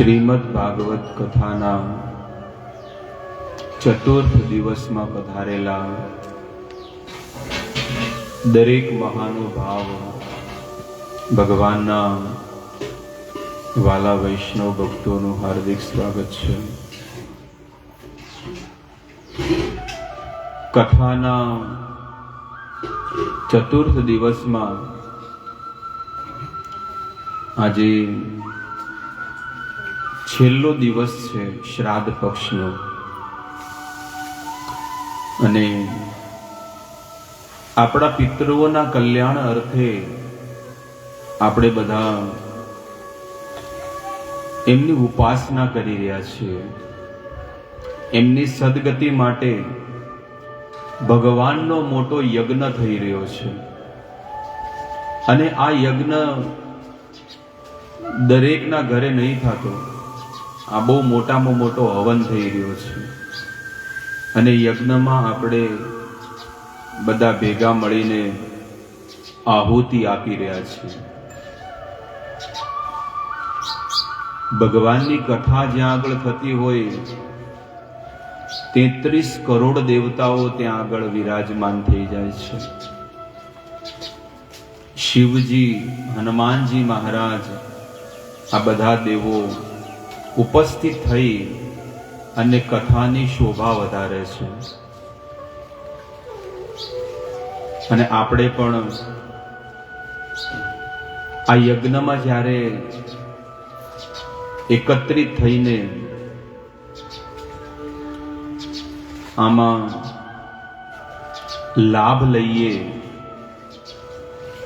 શ્રીમદ ભાગવત કથાના ચતુર્થ દિવસમાં પધારેલા દરેક મહાનુભાવ ભગવાનના વાલા વૈષ્ણવ ભક્તોનું હાર્દિક સ્વાગત છે. કથાના ચતુર્થ દિવસમાં આજે છેલ્લો દિવસ છે શ્રાદ્ધ પક્ષનો, અને આપણા પિતૃઓના કલ્યાણ અર્થે આપણે બધા એમની ઉપાસના કરી રહ્યા છીએ. એમની સદગતિ માટે ભગવાનનો મોટો યજ્ઞ થઈ રહ્યો છે, અને આ યજ્ઞ દરેકના ઘરે નહીં થતો. આ બહુ મોટામાં મોટો હવન થઈ રહ્યો છે, અને યજ્ઞમાં આપણે બધા ભેગા મળીને આહુતિ આપી રહ્યા છીએ. ભગવાનની કથા જ્યાં આગળ થતી હોય 33 કરોડ દેવતાઓ ત્યાં આગળ વિરાજમાન થઈ જાય છે. શિવજી, હનુમાનજી મહારાજ, આ બધા દેવો ઉપસ્થિત થઈ અને કથાની શોભા વધારે છે. અને આપણે પણ આ યજ્ઞમાં જ્યારે એકત્રિત થઈને આમાં લાભ લઈએ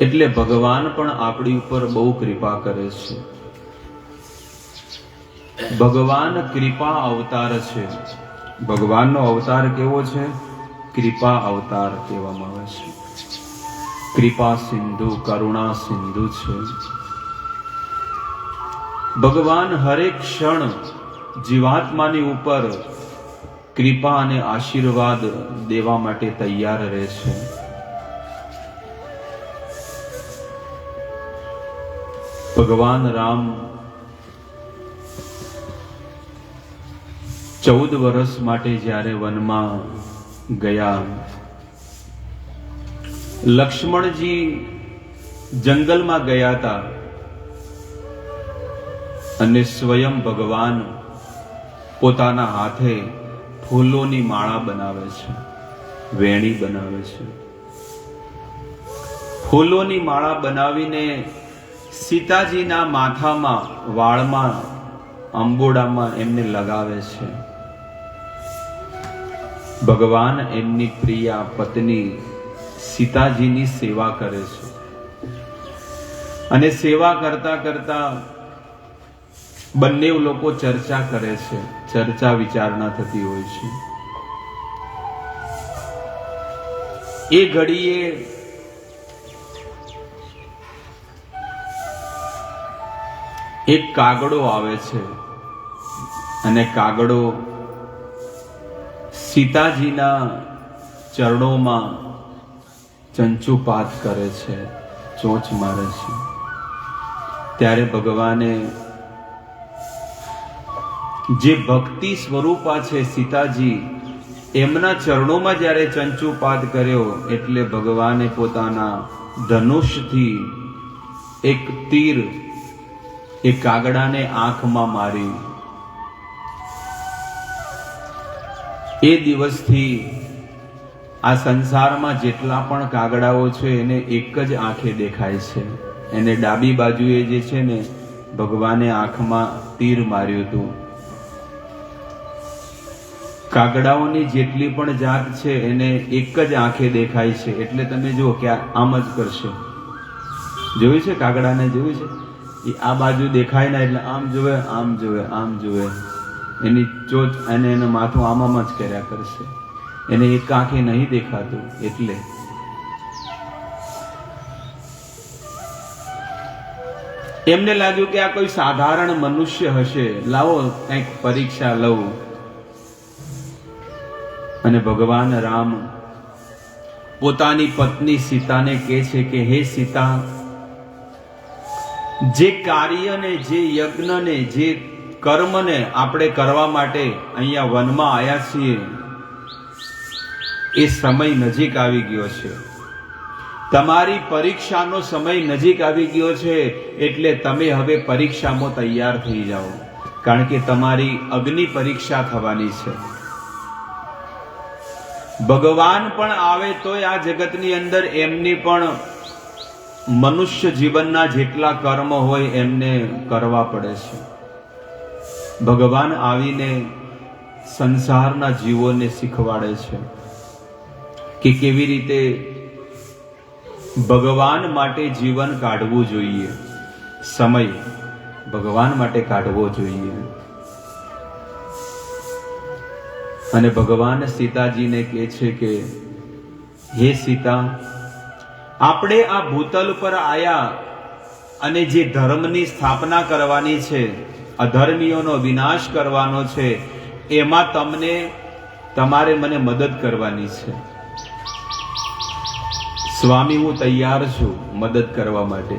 એટલે ભગવાન પણ આપણી ઉપર બહુ કૃપા કરે છે. ભગવાન કૃપા અવતાર છે. ભગવાનનો અવતાર કેવો છે? કૃપા અવતાર કહેવામાં આવે છે. કૃપા સિંધુ, કરુણા સિંધુ છે. ભગવાન હરેક ક્ષણ જીવાત્માની ઉપર કૃપા અને આશીર્વાદ દેવા માટે તૈયાર રહે છે. ભગવાન રામ 14 વર્ષ માટે જ્યારે વનમાં ગયા, લક્ષ્મણજી જંગલમાં ગયા હતા, અને સ્વયં ભગવાન પોતાના હાથે ફૂલોની માળા બનાવે છે, વેણી બનાવે છે. ફૂલોની માળા બનાવીને સીતાજીના માથામાં, વાળમાં, અંબોડામાં એમને લગાવે છે. ભગવાન એમની પ્રિય પત્ની સીતાજીની સેવા કરે છે, અને સેવા કરતા કરતા બંને લોકો ચર્ચા કરે છે. ચર્ચા વિચારણા થતી હોય છે. એ ઘડીએ એક કાગડો આવે છે, અને કાગડો સીતાજીના ચરણોમાં ચંચુપાત કરે છે, ચોંચ મારે છે. ત્યારે ભગવાને જે ભક્તિ સ્વરૂપા છે સીતાજી, એમના ચરણોમાં જ્યારે ચંચુપાત કર્યો એટલે ભગવાને પોતાના ધનુષથી એક તીર એ કાગડાને આંખમાં મારી. એ દિવસથી આ સંસારમાં જેટલા પણ કાગડાઓ છે એને એક જ આંખે દેખાય છે. એને ડાબી બાજુએ જે છે ને ભગવાને આંખમાં તીર માર્યું હતું. કાગડાઓની જેટલી પણ જાત છે એને એક જ આંખે દેખાય છે. એટલે તમે જુઓ કે આમ જ કરશે. જોયું છે કાગડાને? જોયું છે? એ આ બાજુ દેખાય ના એટલે આમ જોવે, આમ જોવે, આમ જોવે. એની ચોચ અને એનું માથું આમ જ કર્યા કરશે. એને એક આંખે નહીં દેખાતું. એટલે એમને લાગ્યું કે આ કોઈ સાધારણ મનુષ્ય હશે, લાવો કંઈક પરીક્ષા લઉં. અને ભગવાન રામ પોતાની પત્ની સીતાને કહે છે કે હે સીતા, જે કાર્યને, જે યજ્ઞને, જે કર્મને આપણે કરવા માટે અહીંયા વનમાં આવ્યા છીએ, એ સમય નજીક આવી ગયો છે. તમારી પરીક્ષાનો સમય નજીક આવી ગયો છે, એટલે તમે હવે પરીક્ષામાં તૈયાર થઈ જાઓ, કારણ કે તમારી અગ્નિ પરીક્ષા થવાની છે. ભગવાન પણ આવે તોય આ જગતની અંદર એમની પણ મનુષ્ય જીવનના જેટલા કર્મ હોય એમને કરવા પડે છે. ભગવાન આવીને સંસારના જીવોને શીખવાડે છે કે કેવી રીતે ભગવાન માટે જીવન કાઢવું જોઈએ, સમય ભગવાન માટે કાઢવો જોઈએ. અને ભગવાન સીતાજીને કહે છે કે હે સીતા, આપણે આ ભૂતલ પર આયા અને જે ધર્મની સ્થાપના કરવાની છે, અધર્મીઓનો વિનાશ કરવાનો છે, એમાં તમારે મને મદદ કરવાની છે. સ્વામી, હું તૈયાર છું મદદ કરવા માટે.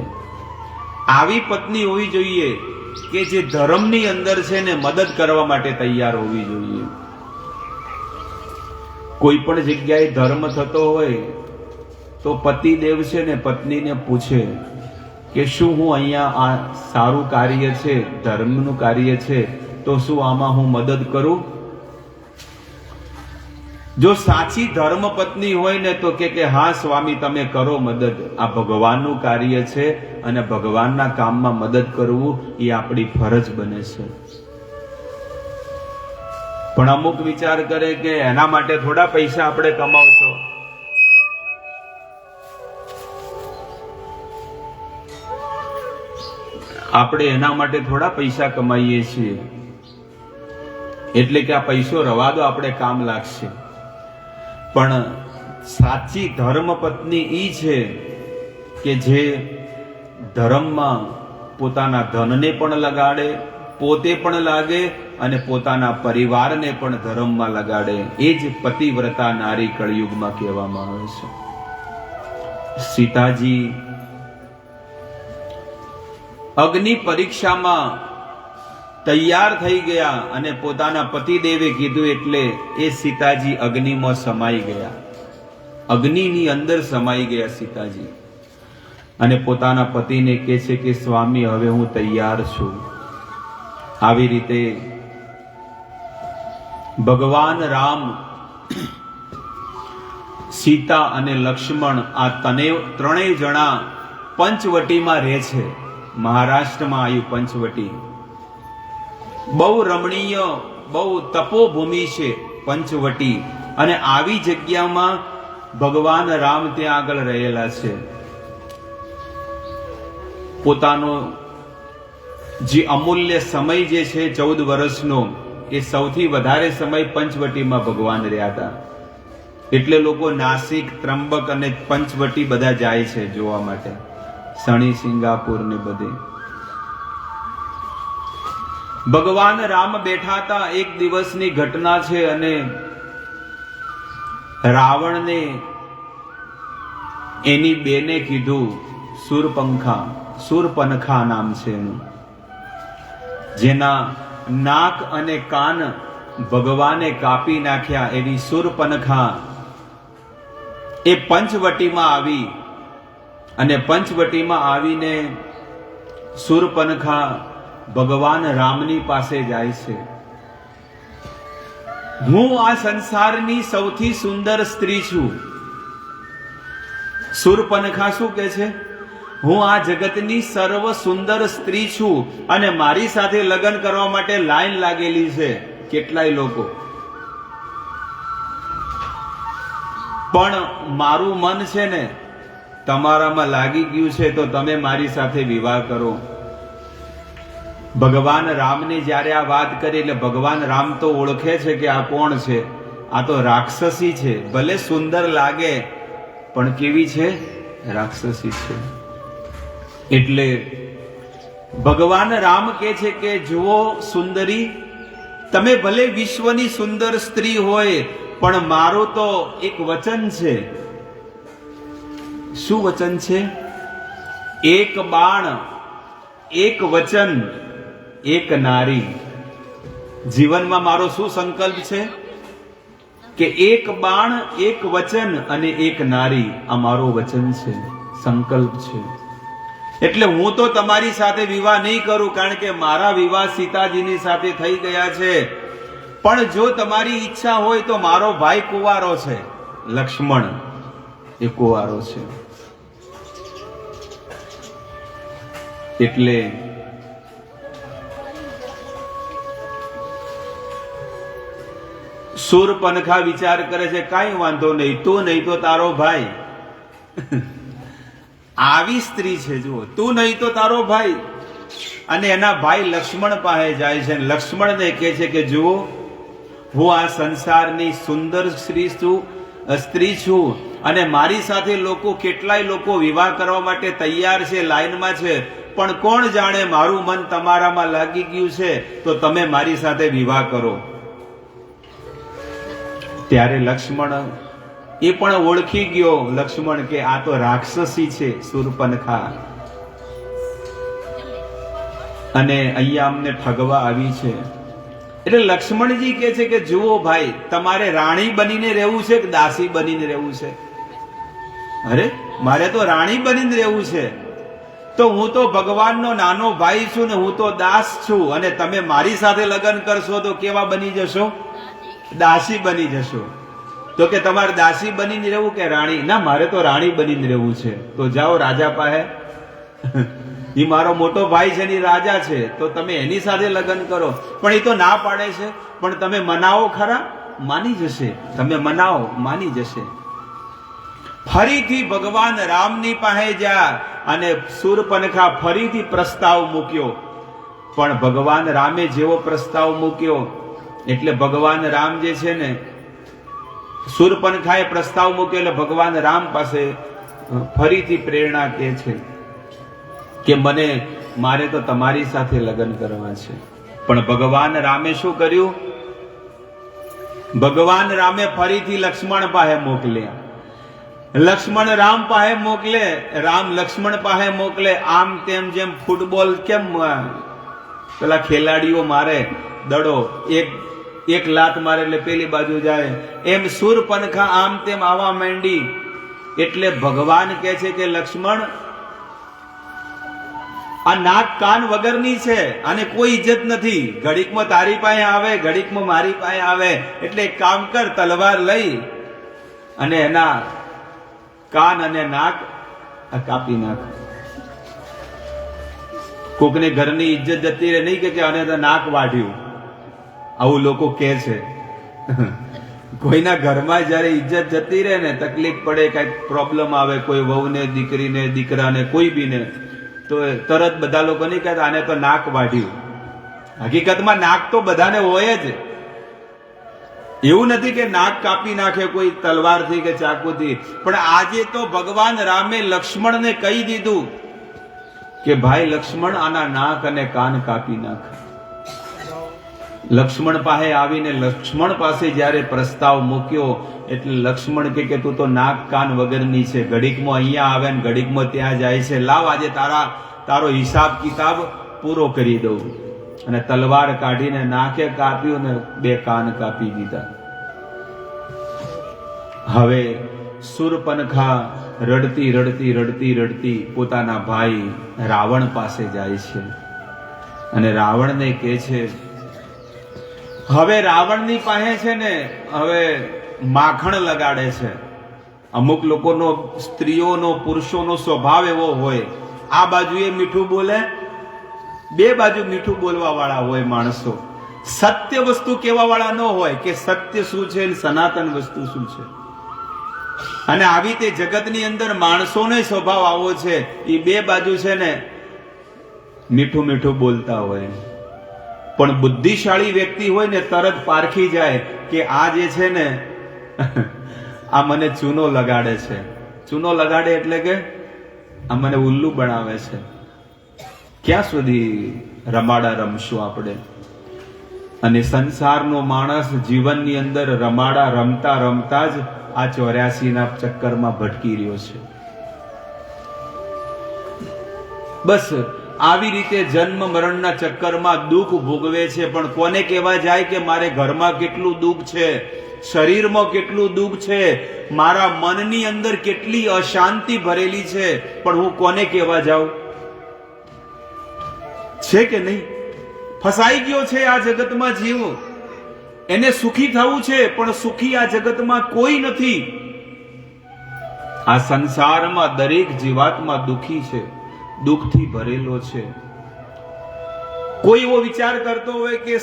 આવી પત્ની હોવી જોઈએ કે જે ધર્મની અંદર છે ને મદદ કરવા માટે તૈયાર હોવી જોઈએ. કોઈ પણ જગ્યાએ ધર્મ થતો હોય તો પતિદેવ છે ને પત્નીને પૂછે કે શું હું અહીંયા આ સારું કાર્ય છે, ધર્મનું કાર્ય છે, તો શું આમાં હું મદદ કરું? જો સાચી ધર્મ પત્ની હોય ને તો કે હા સ્વામી, તમે કરો મદદ. આ ભગવાનનું કાર્ય છે અને ભગવાનના કામમાં મદદ કરવું એ આપણી ફરજ બને છે. પણ અમુક વિચાર કરે કે એના માટે થોડા પૈસા આપણે કમાવશો. આપણે એના માટે થોડા પૈસા કમાઈએ છીએ, એટલે કે આ પૈસો રવા દો, આપણે કામ લાગશે. પણ સાચી ધર્મ પત્ની ઈ છે કે જે ધર્મમાં પોતાના ધનને પણ લગાડે, પોતે પણ લાગે અને પોતાના પરિવારને પણ ધર્મમાં લગાડે. એ જ પતિવ્રતા નારી કળિયુગમાં કહેવામાં આવે છે. સીતાજી અગ્નિ પરીક્ષામાં તૈયાર થઈ ગયા અને પોતાના પતિદેવે કીધું એટલે એ સીતાજી અગ્નિમાં સમાઈ ગયા, અગ્નિની અંદર સમાઈ ગયા સીતાજી. અને પોતાના પતિને કહે છે કે સ્વામી, હવે હું તૈયાર છું. આવી રીતે ભગવાન રામ, સીતા અને લક્ષ્મણ આ ત્રણેય જણા પંચવટીમાં રહે છે. મહારાષ્ટ્રમાં આવ્યું પંચવટી. બહુ રમણીય, બહુ તપોભૂમિ છે પંચવટી. અને આવી જગ્યામાં ભગવાન રામ ત્યાં આગળ રહેલા છે. પોતાનો જે અમૂલ્ય સમય જે છે 14 વર્ષનો, એ સૌથી વધારે સમય પંચવટીમાં ભગવાન રહ્યા હતા. એટલે લોકો નાસિક, ત્રંબક અને પંચવટી બધા જાય છે જોવા માટે, શનિ સિંગાપુર ને બધે. ભગવાન રામ બેઠા હતા. એક દિવસની ઘટના છે અને રાવણને એની બેને કીધું, શૂરપનખા નામ છે એનું, જેના નાક અને કાન ભગવાને કાપી નાખ્યા. એવી શૂરપનખા એ પંચવટીમાં આવી અને પંચવટીમાં આવીને શૂરપનખા ભગવાન રામની પાસે જાય છે. હું આ સંસારની સૌથી સુંદર સ્ત્રી છું. શૂરપનખા શું કહે છે? હું આ જગતની સર્વ સુંદર સ્ત્રી છું અને મારી સાથે લગ્ન કરવા માટે લાઈન લાગેલી છે કેટલાય લોકો. પણ મારું મન છે ને તમારામાં લાગી ગયું છે, તો તમે મારી સાથે વિવાહ કરો. ભગવાન રામને જ્યારે આ વાત કરી એટલે ભગવાન રામ તો ઓળખે છે કે આ કોણ છે, આ તો રાક્ષસી છે. ભલે સુંદર લાગે પણ કેવી છે? રાક્ષસી છે. એટલે ભગવાન રામ કહે છે કે જુઓ સુંદરી, તમે ભલે વિશ્વની સુંદર સ્ત્રી હોય પણ મારું તો એક વચન છે. શું વચન છે? એક બાણ, એક વચન, એક નારી. જીવનમાં મારો શું સંકલ્પ છે કે એક બાણ, એક વચન અને એક નારી, આ મારો વચન છે, સંકલ્પ છે. એટલે હું તો તમારી સાથે વિવાહ નહીં કરું, કારણ કે મારા વિવાહ સીતાજીની સાથે થઈ ગયા છે. પણ જો તમારી ઈચ્છા હોય તો મારો ભાઈ કુંવારો છે, લક્ષ્મણ એ કુંવારો છે. એટલે શૂરપનખા વિચાર કરે છે, કાંઈ વાંધો નહીં, તું નહીં તો તારો ભાઈ. આવી સ્ત્રી છે, જુઓ, તું નહીં તો તારો ભાઈ. અને એના ભાઈ લક્ષ્મણ પાસે જાય છે. લક્ષ્મણને કહે છે કે જુઓ, હું આ સંસારની સુંદર સ્ત્રી છું અને મારી સાથે કેટલાય લોકો વિવાહ કરવા માટે તૈયાર છે, લાઈનમાં છે. પણ કોણ જાણે મારું મન તમારામાં લાગી ગયું છે, તો તમે મારી સાથે વિવાહ કરો. ત્યારે લક્ષ્મણ એ પણ ઓળખી ગયો, લક્ષ્મણ કે આ તો રાક્ષસી છે, શૂરપનખા, અને અહીંયા અમને ઠગવા આવી છે. એટલે લક્ષ્મણજી કહે છે કે જુઓ ભાઈ, તમારે રાણી બનીને રહેવું છે કે દાસી બનીને રહેવું છે? અરે મારે તો રાણી બનીને રહેવું છે. તો હું તો ભગવાનનો નાનો ભાઈ છું ને હું તો દાસ છું, અને તમે મારી સાથે લગ્ન કરશો તો કેવા બની જશો? દાસી બની જશો. તો કે તમારે દાસી બનીને રહેવું કે રાણી? ના, મારે તો રાણી બનીને રહેવું છે. તો જાઓ રાજા પાસે, એ મારો મોટો ભાઈ છે ને રાજા છે, તો તમે એની સાથે લગ્ન કરો. પણ એ તો ના પાડે છે. પણ તમે મનાવો ખરા, માની જશે. તમે મનાવો, માની જશે. ફરીથી ભગવાન રામની પાસે જા અને શૂરપનખા ફરીથી પ્રસ્તાવ મૂક્યો. પણ ભગવાન રામે જેવો પ્રસ્તાવ મૂક્યો એટલે ભગવાન રામ જે છે ને, શૂરપનખાએ પ્રસ્તાવ મૂક્યો એટલે ભગવાન રામ પાસે ફરીથી પ્રેરણા કહે છે કે મારે તો તમારી સાથે લગ્ન કરવા છે. પણ ભગવાન રામે શું કર્યું? ભગવાન રામે ફરીથી લક્ષ્મણ પાસે મોકલ્યા. લક્ષ્મણ રામ પાસે મોકલે, રામ લક્ષ્મણ પાસે મોકલે. આમ તેમ, જેમ ફૂટબોલ કેમ પેલા ખેલાડીઓ મારે દડો, એક લાત મારે એટલે પેલી બાજુ જાય, એમ શૂરપનખા આમ તેમ આવવા માંડી. એટલે ભગવાન કહે છે કે લક્ષ્મણ, આ નાક કાન વગરની છે અને કોઈ ઇજ્જત નથી. ઘડીકમાં તારી પાસે આવે, ઘડીકમાં મારી પાસે આવે. એટલે એક કામ કર, તલવાર લઈ અને એના કાન અને નાક કાપી નાખ. કોકને ઘરની ઇજ્જત જતી રહે નહીં કે આને તો નાક વાઢ્યું, આવું લોકો કહે છે. કોઈના ઘરમાં જયારે ઇજ્જત જતી રહે ને, તકલીફ પડે, કઈક પ્રોબ્લેમ આવે, કોઈ વહુને, દીકરીને, દીકરાને, કોઈ બીને, તો તરત બધા લોકો નહીં કહેતા આને તો નાક વાઢ્યું. હકીકતમાં નાક તો બધાને હોય જ. એવું નથી કે નાક કાપી નાખે કોઈ તલવારથી કે ચાકુથી. પણ આજે તો ભગવાન રામે લક્ષ્મણને કહી દીધું કે ભાઈ લક્ષ્મણ, આના નાક અને કાન કાપી નાખ. લક્ષ્મણ પાસે આવીને લક્ષ્મણ પાસે જ્યારે પ્રસ્તાવ મૂક્યો એટલે લક્ષ્મણ કે તું તો નાક કાન વગરની છે. ઘડીકમાં અહીંયા આવે ને ઘડીકમાં ત્યાં જાય છે. લાવ આજે તારો હિસાબ કિતાબ પૂરો કરી દઉં. અને તલવાર કાઢીને નાકે કાપ્યું ને 2 કાન કાપી દીધા. હવે શૂરપનખા રડતી રડતી રડતી રડતી પોતાના ભાઈ રાવણ પાસે જાય છે અને રાવણને કહે છે, હવે રાવણની પાસે છે ને હવે માખણ લગાડે છે. અમુક લોકોનો, સ્ત્રીઓનો, પુરુષોનો સ્વભાવ એવો હોય, આ બાજુએ મીઠું બોલે, 2 બાજુ મીઠું બોલવા વાળા હોય માણસો. સત્ય વસ્તુ કહેવા વાળા ન હોય કે સત્ય શું છે, સનાતન વસ્તુ શું છે. અને આવી તે જગતની અંદર માણસોનો સ્વભાવ આવો છે, એ 2 બાજુ છે ને મીઠું મીઠું બોલતા હોય. પણ બુદ્ધિશાળી વ્યક્તિ હોય ને તરત પારખી જાય કે આ જે છે ને આ મને ચૂનો લગાડે છે. ચૂનો લગાડે એટલે કે આ મને ઉલ્લુ બનાવે છે. ક્યાં સુધી રમાડા રમશું આપણે? અને સંસારનો માણસ જીવનની અંદર રમાડા રમતા રમતા જ આ 84ના ચક્કરમાં ભટકી રહ્યો છે. બસ આવી રીતે જન્મ મરણના ચક્કરમાં દુઃખ ભોગવે છે. પણ કોને કહેવા જાય કે મારે ઘરમાં કેટલું દુઃખ છે, શરીરમાં કેટલું દુઃખ છે, મારા મનની અંદર કેટલી અશાંતિ ભરેલી છે, પણ હું કોને કહેવા જાઉં? છે કે નહીં? ફસાઈ ગયો છે આ જગતમાં જીવ. એને સુખી થવું છે, પણ સુખી આ જગતમાં કોઈ નથી. આ સંસારમાં દરેક જીવાત્મા દુખી છે, દુઃખથી ભરેલો છે. કોઈ એવો વિચાર કરતો હોય કે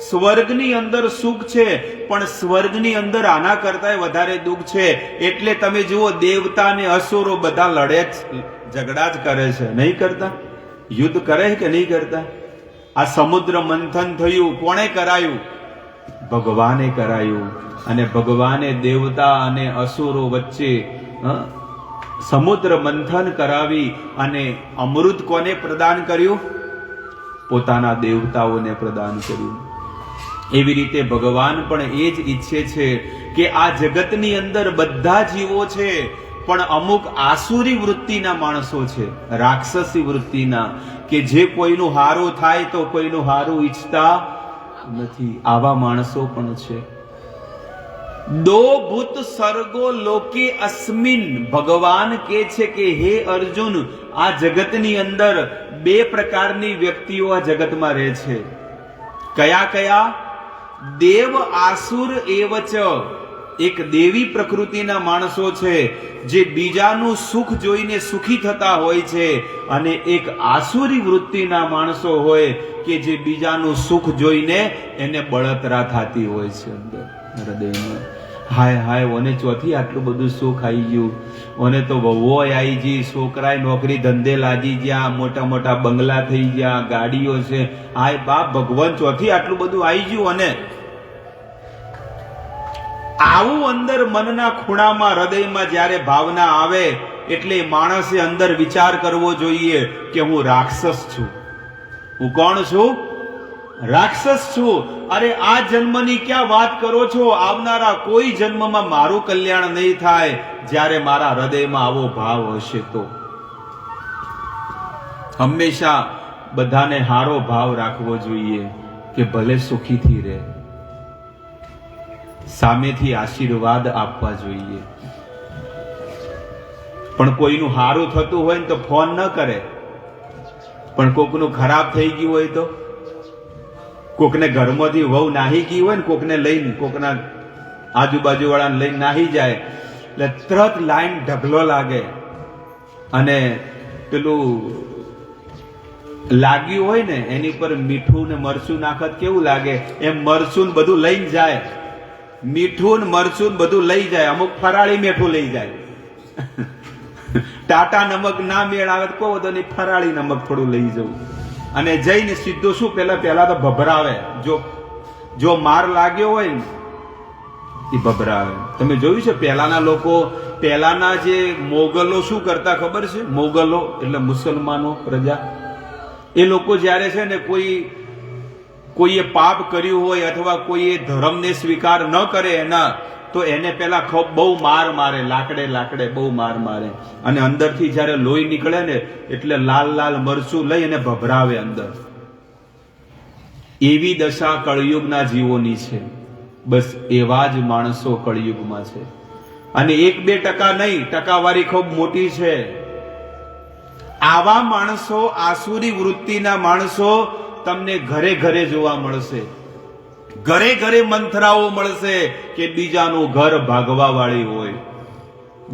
સ્વર્ગની અંદર સુખ છે, પણ સ્વર્ગની અંદર આના કરતા વધારે દુઃખ છે. એટલે તમે જુઓ, દેવતા અને અસુરો બધા લડે જ, ઝઘડા જ કરે છે. નહીં કરતા? યુદ્ધ કરે કે નહીં કરતા? આ સમુદ્ર મંથન થયું, કોણે કરાયું? ભગવાને કરાયું. અને ભગવાને દેવતા અને અસુરો વચ્ચે સમુદ્ર મંથન કરાવી અને અમૃત કોને પ્રદાન કર્યું? પોતાના દેવતાઓને પ્રદાન કર્યું. એવી રીતે ભગવાન પણ એ જ ઈચ્છે છે કે આ જગતની અંદર બધા જીવો છે, પણ અમુક આસુરી વૃત્તિના માણસો છે, રાક્ષસી વૃત્તિના, કે જે કોઈનું હારું થાય તો કોઈનું હારું ઈચ્છતા નથી. આવા માણસો પણ છે. દો ભૂત સર્ગો લોકે અસ્મિન. ભગવાન કહે છે કે હે અર્જુન, આ જગતની અંદર બે પ્રકારની વ્યક્તિઓ આ જગતમાં રહે છે. કયા કયા? દેવ આસુર એવચ. એક દેવી પ્રકૃતિના માણસો છે, જે બીજાનું સુખ જોઈને સુખી થતા હોય છે, અને એક આસુરી વૃત્તિના માણસો હોય કે જે બીજાનું સુખ જોઈને એને બળતરા થતી હોય છે અંદર હૃદયમાં. હાય હાય, ઓને ચોથી આટલું બધું સુખ આવી ગયું, ઓને તો વહુઓ આવી ગઈ, છોકરાએ નોકરી ધંધે લાગી ગયા, મોટા મોટા બંગલા થઈ ગયા, ગાડીઓ છે. હાય બાપ, ભગવાન ચોથી આટલું બધું આવી ગયું. અને આવું અંદર મનના ખૂણામાં, હૃદયમાં જ્યારે ભાવના આવે, એટલે માણસે અંદર વિચાર કરવો જોઈએ કે હું રાક્ષસ છું. હું કોણ છું? રાક્ષસ છું. અરે આ જન્મની ક્યાં વાત કરો છો? આવનારા કોઈ જન્મમાં મારું કલ્યાણ નહીં થાય જ્યારે મારા હૃદયમાં આવો ભાવ હશે તો. હંમેશા બધાને હારો ભાવ રાખવો જોઈએ કે ભલે સુખીથી રહે. સામેથી આશીર્વાદ આપવા જોઈએ. પણ કોઈનું હારું થતું હોય ને તો ફોન ન કરે, પણ કોકનું ખરાબ થઈ ગયું હોય તો, કોકને ઘરમાંથી વહુ નાહી ગઈ હોય ને, કોકને લઈને, કોકના આજુબાજુ વાળાને લઈને નાહી જાય, એટલે તરત લાઈન ઢગલો લાગે. અને પેલું લાગ્યું હોય ને એની પર મીઠું ને મરચું નાખત કેવું લાગે? એમ મરચું બધું લઈને જાય, મીઠું ને મરચું બધું લઈ જાય. અમુક ફરાળી મીઠું લઈ જાય. ટાટા નમક ના મેળ આવે તો કહો તો નહીં, ફરાળી નમક થોડું લઈ જવું. અને જઈને સીધું શું, પેલા તો ભભરાવે. જો માર લાગ્યો હોય ને એ ભભરાવે. તમે જોયું છે પહેલાના લોકો, પહેલાના જે મોગલો શું કરતા ખબર છે? મોગલો એટલે મુસલમાનો પ્રજા. એ લોકો જ્યારે છે ને કોઈએ પાપ કર્યું હોય અથવા કોઈએ ધર્મને સ્વીકાર ન કરે એના, તો એને પેલા બહુ માર મારે, લાકડે બહુ માર મારે. અને અંદરથી જ્યારે લોહી નીકળે ને એટલે લાલ લાલ મરચું લઈ અને ભભરાવે અંદર. એવી દશા કળિયુગના જીવોની છે. બસ એવા જ માણસો કળિયુગમાં છે. અને 1-2% નહીં, ટકાવારી ખૂબ મોટી છે. આવા માણસો, આસુરી વૃત્તિના માણસો તમને ઘરે ઘરે જોવા મળશે. ઘરે ઘરે મંથરાઓ મળશે કે બીજાનું ઘર ભાગવા વાળી હોય,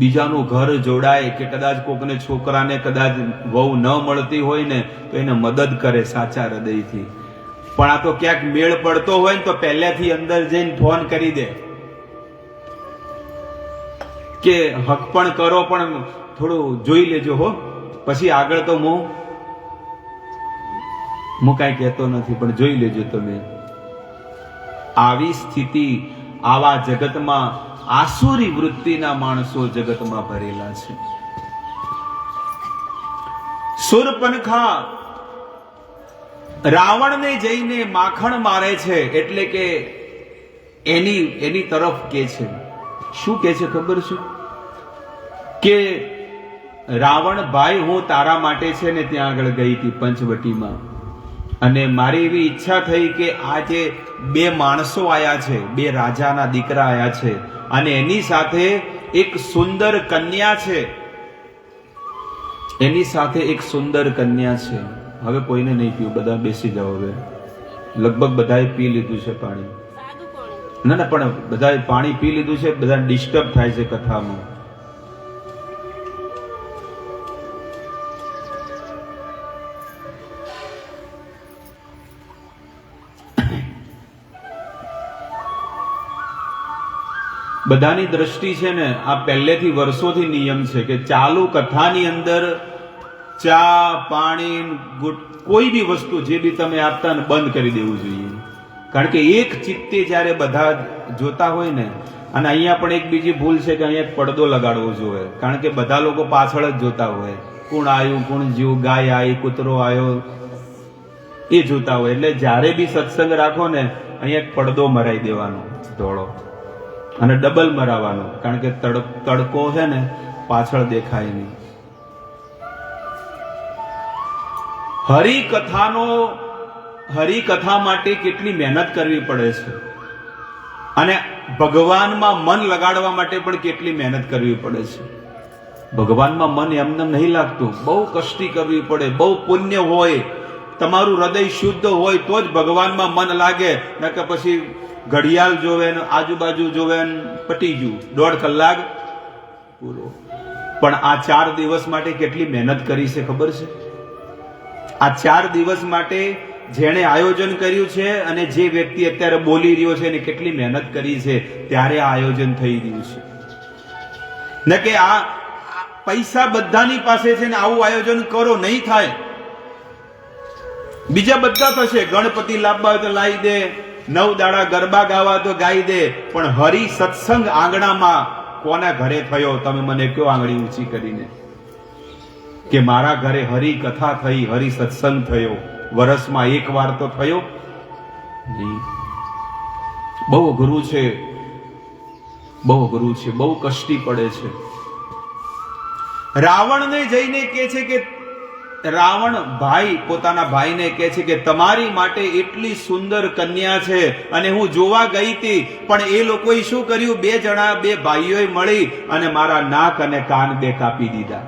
બીજાનું ઘર જોડાય, કે કદાચ કોકને છોકરાને કદાચ વહુ ન મળતી હોય ને તો એને મદદ કરે સાચા હૃદયથી. પણ આ તો ક્યાંક મેળ પડતો હોય ને તો પહેલેથી અંદર જઈને ફોન કરી દે કે હક પણ કરો, પણ થોડું જોઈ લેજો હો, પછી આગળ તો હું કાંઈ કહેતો નથી, પણ જોઈ લેજો તમે. આવી સ્થિતિ, આવા જગતમાં આસુરી વૃત્તિના માણસો જગતમાં ભરેલા છે. શૂર્પણખા રાવણને જઈને માખણ મારે છે, એટલે કે એની તરફ કે છે. શું કે છે ખબર છે? કે રાવણ ભાઈ હું તારા માટે છે ને ત્યાં આગળ ગઈ હતી પંચવટીમાં, અને મારી એવી ઈચ્છા થઈ કે આ જે બે માણસો આયા છે, બે રાજાના દીકરા આયા છે, અને એની સાથે એક સુંદર કન્યા છે, એની સાથે એક સુંદર કન્યા છે. હવે કોઈને નહીં પીવું, બધા બેસી જાઓ. હવે લગભગ બધાએ પી લીધું છે પાણી. ના ના, પણ બધાએ પાણી પી લીધું છે, બધા ડિસ્ટર્બ થાય છે કથામાં. બધાની દ્રષ્ટિ છે ને, આ પહેલેથી વર્ષોથી નિયમ છે કે ચાલુ કથાની અંદર ચા પાણી કોઈ બી વસ્તુ જે બી તમે આપતા ને બંધ કરી દેવું જોઈએ. કારણ કે એક ચિત્તે જ્યારે બધા જોતા હોય ને, અને અહીંયા પણ એક બીજી ભૂલ છે કે અહીંયા પડદો લગાડવો જોઈએ. કારણ કે બધા લોકો પાછળ જ જોતા હોય, કોણ આવ્યું, કોણ જીવ, ગાય આવી, કૂતરો આવ્યો, એ જોતા હોય. એટલે જ્યારે બી સત્સંગ રાખો ને, અહીંયા એક પડદો મરાઈ દેવાનો ધોળો, અને ડબલ મરાવાનો. કારણ કે તડકો છે ને પાછળ દેખાય નહીં. હરિકથા માટે કેટલી મહેનત કરવી પડે છે, અને ભગવાનમાં મન લગાડવા માટે પણ કેટલી મહેનત કરવી પડે છે. ભગવાનમાં મન એમને નહીં લાગતું, બહુ કષ્ટી કરવી પડે, બહુ પુણ્ય હોય, તમારું હૃદય શુદ્ધ હોય તો જ ભગવાનમાં મન લાગે. ન કે પછી ઘડિયાળ જોવે ને આજુબાજુ જોવે ને પટી ગયું, 1.5 કલાક પૂરો. પણ આ 4 દિવસ માટે કેટલી મહેનત કરી છે ખબર છે? આ 4 દિવસ માટે જેણે આયોજન કર્યું છે, અને જે વ્યક્તિ અત્યારે બોલી રહ્યો છે એને કેટલી મહેનત કરી છે, ત્યારે આ આયોજન થઈ રહ્યું છે. ન કે આ પૈસા બધાની પાસે છે ને આવું આયોજન કરો, નહીં થાય. બીજા બધા થશે, ગણપતિ લાવવા હોય તો લાવી દે, 9 દાડા ગરબા ગાવા તો ગાઈ દે, પણ હરિ સત્સંગ આંગણામાં કોના ઘરે થયો? તમે મને કયો આંગળી ઊંચી કરીને કે મારા ઘરે હરિ કથા થઈ, હરિ સત્સંગ થયો. વર્ષમાં એક વાર તો થયો નહીં. બહુ અઘરું છે, બહુ અઘરું છે, બહુ કષ્ટી પડે છે. રાવણને જઈને કહે છે કે રાવણ ભાઈ પોતાના ભાઈને કહે છે કે તમારી માટે એટલી સુંદર કન્યા છે, અને હું જોવા ગઈ હતી, પણ એ લોકોએ શું કર્યું? 2 જણા, 2 ભાઈઓએ મળી અને મારા નાક અને કાન 2 કાપી દીધા.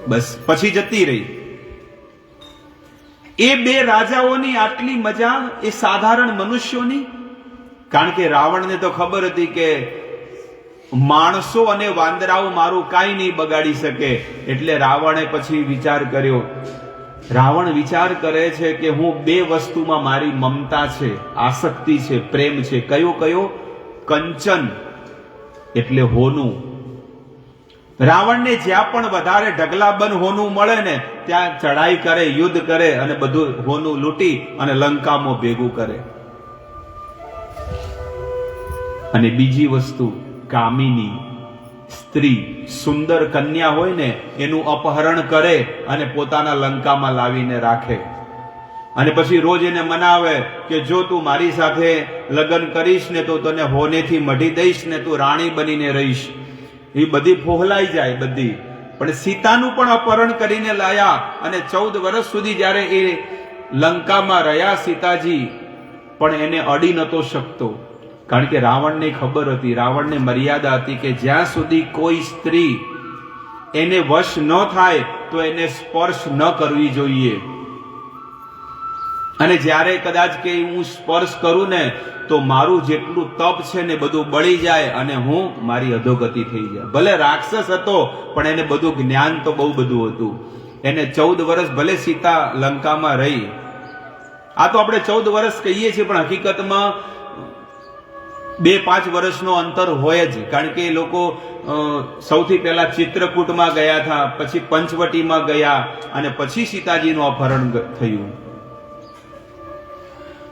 બસ પછી જતી રહી. એ 2 રાજાઓની આટલી મજા એ સાધારણ મનુષ્યોની? કારણ કે રાવણને તો ખબર હતી કે માણસો અને વાંદરાઓ મારું કાંઈ નહીં બગાડી શકે. એટલે રાવણે પછી વિચાર કર્યો. રાવણ વિચાર કરે છે કે હું 2 વસ્તુમાં મારી મમતા છે, આસક્તિ છે, પ્રેમ છે. કયો કયો? કંચન એટલે હોનું. રાવણને જ્યાં પણ વધારે ઢગલાબંધ હોનું મળે ને ત્યાં ચડાઈ કરે, યુદ્ધ કરે, અને બધું હોનું લૂંટી અને લંકામાં ભેગું કરે. અને બીજી વસ્તુ કામિની સ્ત્રી, સુંદર કન્યા હોય ને એનું અપહરણ કરે અને પોતાના લંકામાં લાવીને રાખે. અને પછી રોજ એને મનાવે કે જો તું મારી સાથે લગ્ન કરીશ ને તો તને હોનેથી મઢી દઈશ ને તું રાણી બનીને રહીશ. એ બધી ફોહલાઈ જાય બધી. પણ સીતાનું પણ અપહરણ કરીને લાયા, અને 14 વર્ષ સુધી જ્યારે એ લંકામાં રહ્યા સીતાજી, પણ એને અડી નતો શકતો. કારણ કે રાવણને ખબર હતી, રાવણને મર્યાદા હતી કે જ્યાં સુધી કોઈ સ્ત્રી એને વશ ન થાય તો એને સ્પર્શ ન કરવી જોઈએ. અને જ્યારે કદાચ કે હું સ્પર્શ કરું ને તો મારું જેટલું તપ છે ને બધું બળી જાય, અને હું મારી અધોગતિ થઈ જાય. ભલે રાક્ષસ હતો પણ એને બધું જ્ઞાન તો બહુ બધું હતું. એને 14 વર્ષ ભલે સીતા લંકામાં રહી. આ તો આપણે 14 વર્ષ કહીએ છીએ, પણ હકીકતમાં 2-5 વર્ષનો અંતર હોય જ. કારણ કે એ લોકો સૌથી પહેલા ચિત્રકૂટમાં ગયા હતા, પછી પંચવટીમાં ગયા, અને પછી સીતાજીનું અપહરણ થયું.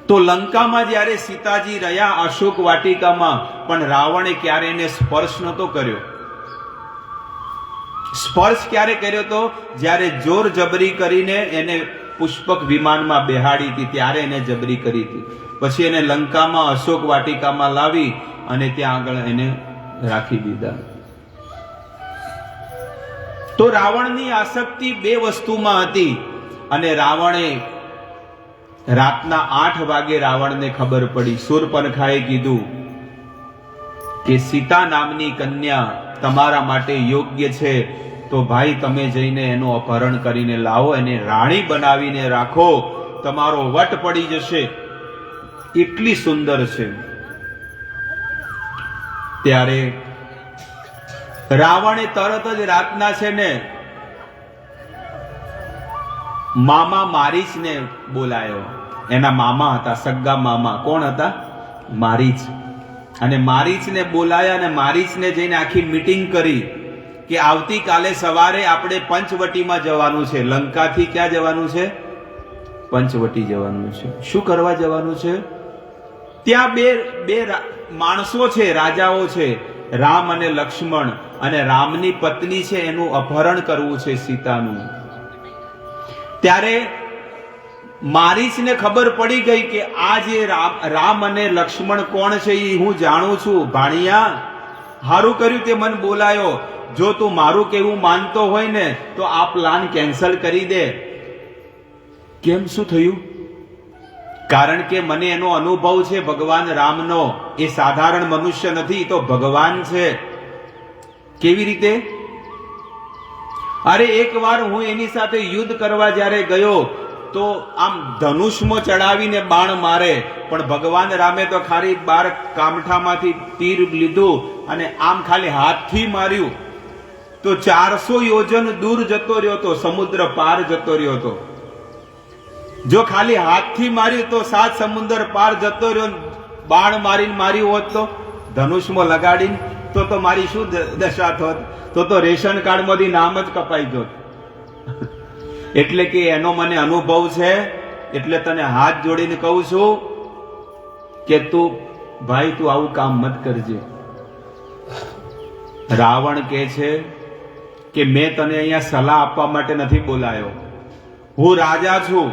તો લંકામાં જ્યારે સીતાજી રહ્યા અશોક વાટિકામાં, પણ રાવણે ક્યારે એને સ્પર્શ નતો કર્યો. સ્પર્શ ક્યારે કર્યો તો જ્યારે જોર જબરી કરીને એને પુષ્પક વિમાનમાં બેહાડી હતી, ત્યારે એને જબરી કરી હતી. પછી એને લંકામાં અશોક વાટિકામાં લાવી અને ત્યાં આગળ એને રાખી દીધા. તો રાવણની આસક્તિ બે વસ્તુમાં હતી, અને રાવણે રાતના 8 વાગે રાવણને ખબર પડી. શૂર્પણખાએ કીધું કે સીતા નામની કન્યા તમારા માટે યોગ્ય છે, તો ભાઈ તમે જઈને એનું અપહરણ કરીને લાવો, એને રાણી બનાવીને રાખો, તમારો વટ પડી જશે, એટલી સુંદર છે. ત્યારે રાવણે તરત જ રાતના છે ને મામા મારીચને બોલાયો. એના મામા હતા, સગ્ગા મામા. કોણ હતા? મારીચ. અને મારીચને બોલાયા અને મારીચને જઈને આખી મીટિંગ કરી કે આવતીકાલે સવારે આપણે પંચવટીમાં જવાનું છે. લંકાથી ક્યાં જવાનું છે? પંચવટી જવાનું છે. શું કરવા જવાનું છે? ત્યાં બે માણસો છે, રાજાઓ છે, રામ અને લક્ષ્મણ, અને રામની પત્ની છે, એનું અપહરણ કરવું છે, સીતાનું. ત્યારે મારીચને ખબર પડી ગઈ કે આ જે રામ અને લક્ષ્મણ કોણ છે એ હું જાણું છું. ભાણિયા, હારું કર્યું તે મને બોલાયો. જો તું મારું કેવું માનતો હોય ને તો આ પ્લાન કેન્સલ કરી દે. કેમ, શું થયું? કારણ કે મને એનો અનુભવ છે ભગવાન રામનો. એ સાધારણ મનુષ્ય નથી, તો ભગવાન છે. કેવી રીતે? અરે એકવાર હું એની સાથે યુદ્ધ કરવા જ્યારે ગયો તો આમ ધનુષમાં ચડાવીને બાણ મારે, પણ ભગવાન રામે તો ખાલી 12 કામઠામાંથી તીર લીધું અને આમ ખાલી હાથથી માર્યું તો 400 યોજન દૂર જતો રહ્યો તો, સમુદ્ર પાર જતો રહ્યો તો. જો ખાલી હાથથી માર્યું તો 7 સમુદ્ર પાર જતો રહ્યો. બાણ મારીને માર્યું હોત તો, ધનુષમાં લગાડીને, તો મારી શું દશા થોત? તો રેશન કાર્ડમાંથી નામ જ કપાઈ જોત. એટલે કે એનો મને અનુભવ છે, એટલે તને હાથ જોડીને કહું છું કે તું ભાઈ તું આવું કામ મત કરજે. રાવણ કહે છે કે મેં તને અહીંયા સલાહ આપવા માટે નથી બોલાયો. હું રાજા છું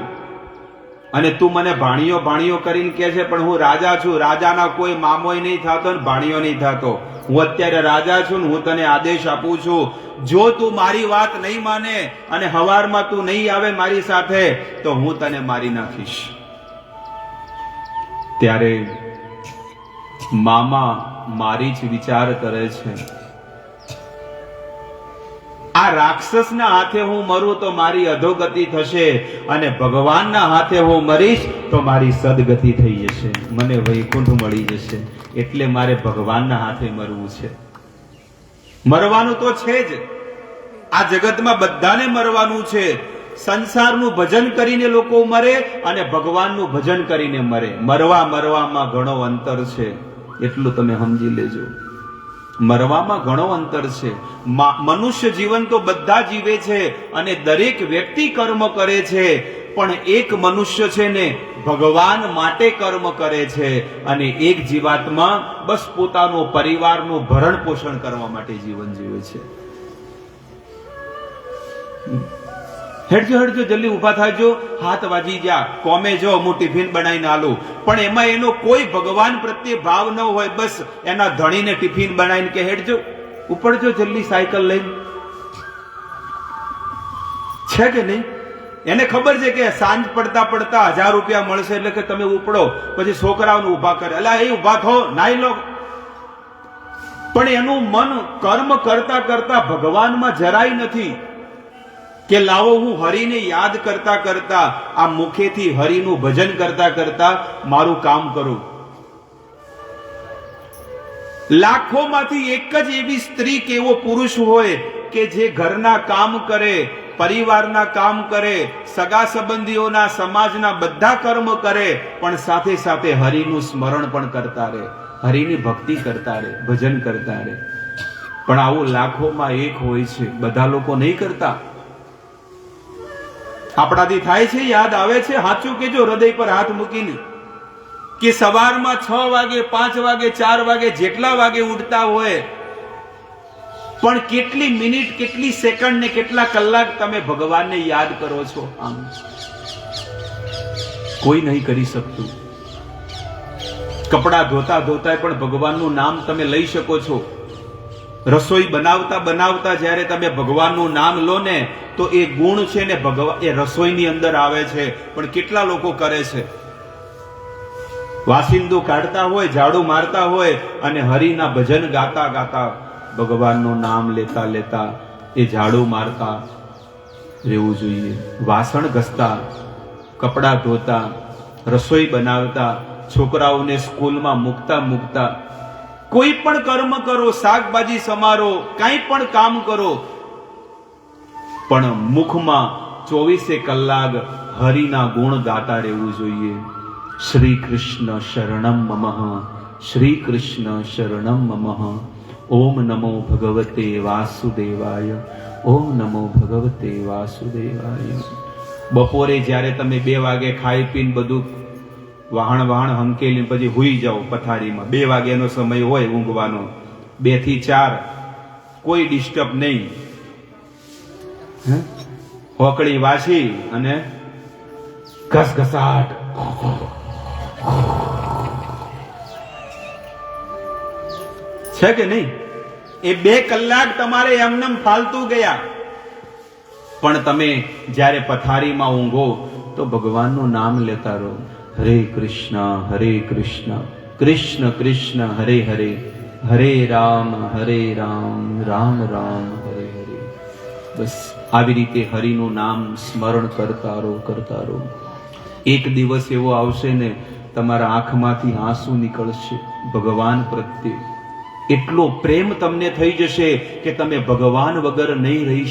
અને તું મને ભાણિયો ભાણિયો કરીને કહે છે, પણ હું રાજા છું. રાજાના કોઈ મામોય નહીં થતો ને ભાણિયો નહીં થતો. હું અત્યારે રાજા છું ને હું તને આદેશ આપું છું. જો તું મારી વાત નહીં માને અને હવારમાં તું નહીં આવે મારી સાથે તો હું તને મારી નાખીશ. ત્યારે મામા મારીચ વિચાર કરે છે, આ રાક્ષસના હાથે હું મરું તો મારી અધોગતિ થશે, અને ભગવાનના હાથે હું મરીશ તો મારી સદગતિ થઈ જશે, મને વૈકુંઠ મળી જશે. એટલે મારે ભગવાનના હાથે મરવું છે. મરવાનું તો છે જ, આ જગતમાં બધાને મરવાનું છે. સંસારનું ભજન કરીને લોકો મરે અને ભગવાનનું ભજન કરીને મરે. મરવામાં ઘણો અંતર છે, એટલું તમે સમજી લેજો. મરવામાં ઘણો અંતર છે. મનુષ્ય જીવન તો બધા જીવે છે અને દરેક વ્યક્તિ કર્મ કરે છે, પણ એક મનુષ્ય છે ને ભગવાન માટે કર્મ કરે છે, અને એક જીવાત્મા બસ પોતાનો પરિવારનું ભરણ પોષણ કરવા માટે જીવન જીવે છે. હેડજો જલ્દી ઉભા થાજો, હાથ વાજી જા, કોમે જો હું ટિફિન બનાવીને આલું. પણ એમાં એનો કોઈ ભગવાન પ્રત્યે ભાવ ન હોય. બસ એના ધણીને ટિફિન બનાવીને કે હેડજો, ઉપડજો જલ્દી સાયકલ લઈને. છે કે નહીં? એને ખબર છે કે સાંજ પડતા 1000 રૂપિયા મળશે, એટલે કે તમે ઉપડો. પછી છોકરાઓને ઉભા કરે, અલા એ ઉભા થો, નાઈ લો. પણ એનું મન કર્મ કરતા કરતા ભગવાનમાં જરાય નથી કે લાવો હું હરિને યાદ કરતા કરતા આ મુખેથી હરિનું ભજન કરતા કરતા મારું કામ કરું. લાખોમાંથી એક જ એવી સ્ત્રી કે એવો પુરુષ હોય કે જે ઘરના કામ કરે, પરિવારના કામ કરે, સગા સંબંધીઓના, સમાજના બધા કર્મ કરે, પણ સાથે સાથે હરિનું સ્મરણ પણ કરતા રહે, હરિની ભક્તિ કરતા રહે, ભજન કરતા રહે. પણ આવું લાખોમાં એક હોય છે, બધા લોકો નહીં કરતા. આપણાથી થાય છે? યાદ આવે છે? સાચું કેજો હૃદય પર હાથ મૂકીને કે સવારમાં 6 વાગે, 5 વાગે, 4 વાગે, જેટલા વાગે ઉઠતા હોય, પણ કેટલી મિનિટ, કેટલી સેકન્ડ ને કેટલા કલાક તમે ભગવાનને યાદ કરો છો? આમ કોઈ નહીં કરી શકતું. કપડા ધોતા ધોતા પણ ભગવાનનું નામ તમે લઈ શકો છો. રસોઈ બનાવતા બનાવતા જ્યારે તમે ભગવાનનું નામ લો ને તો એ ગુણ છે ને ભગવાન એ રસોઈની અંદર આવે છે. પણ કેટલા લોકો કરે છે, વાસિંદુ કાઢતા હોય, ઝાડુ મારતા હોય અને હરિના ભજન ગાતા ગાતા ભગવાનનું નામ લેતા લેતા એ ઝાડુ મારતા રહેવું જોઈએ. વાસણ ઘસતા, કપડા ધોતા, રસોઈ બનાવતા, છોકરાઓને સ્કૂલમાં મૂકતા કોઈ પણ કર્મ કરો, શાકભાજી સમારો, કાંઈ પણ કામ કરો, પણ મુખમાં 24 કલાક હરિના ગુણ ગાતા રહેવું જોઈએ. શ્રી કૃષ્ણ શરણમ મમઃ, શ્રી કૃષ્ણ શરણમ મમઃ. ઓમ નમો ભગવતે વાસુદેવાય, ઓમ નમો ભગવતે વાસુદેવાય. બપોરે જ્યારે તમે 2 વાગે ખાઈ પીને બધું વાહણ હંકેલી પછી હુઈ જાઓ પથારીમાં, 2 વાગ્યાનો સમય હોય ઊંઘવાનો, 2 થી 4 કોઈ ડિસ્ટર્બ નહીં. હોકળી વાસી અને ઘસઘસાટ, છે કે નહીં? એ 2 કલાક તમારે એમનેમ ફાલતુ ગયા. પણ તમે જ્યારે પથારીમાં ઊંઘો તો ભગવાનનું નામ લેતા રહો. હરે કૃષ્ણ કૃષ્ણ કૃષ્ણ હરે હરે, હરે રામ રામ રામ હરે હરે. બસ આવી રીતે હરિનું નામ સ્મરણ કરતા રહો. એક દિવસ એવો આવશે ને તમારા આંખમાંથી આંસુ નીકળશે ભગવાન પ્રત્યે. એટલો પ્રેમ તમને થઈ જશે કે તમે ભગવાન વગર નહીં રહી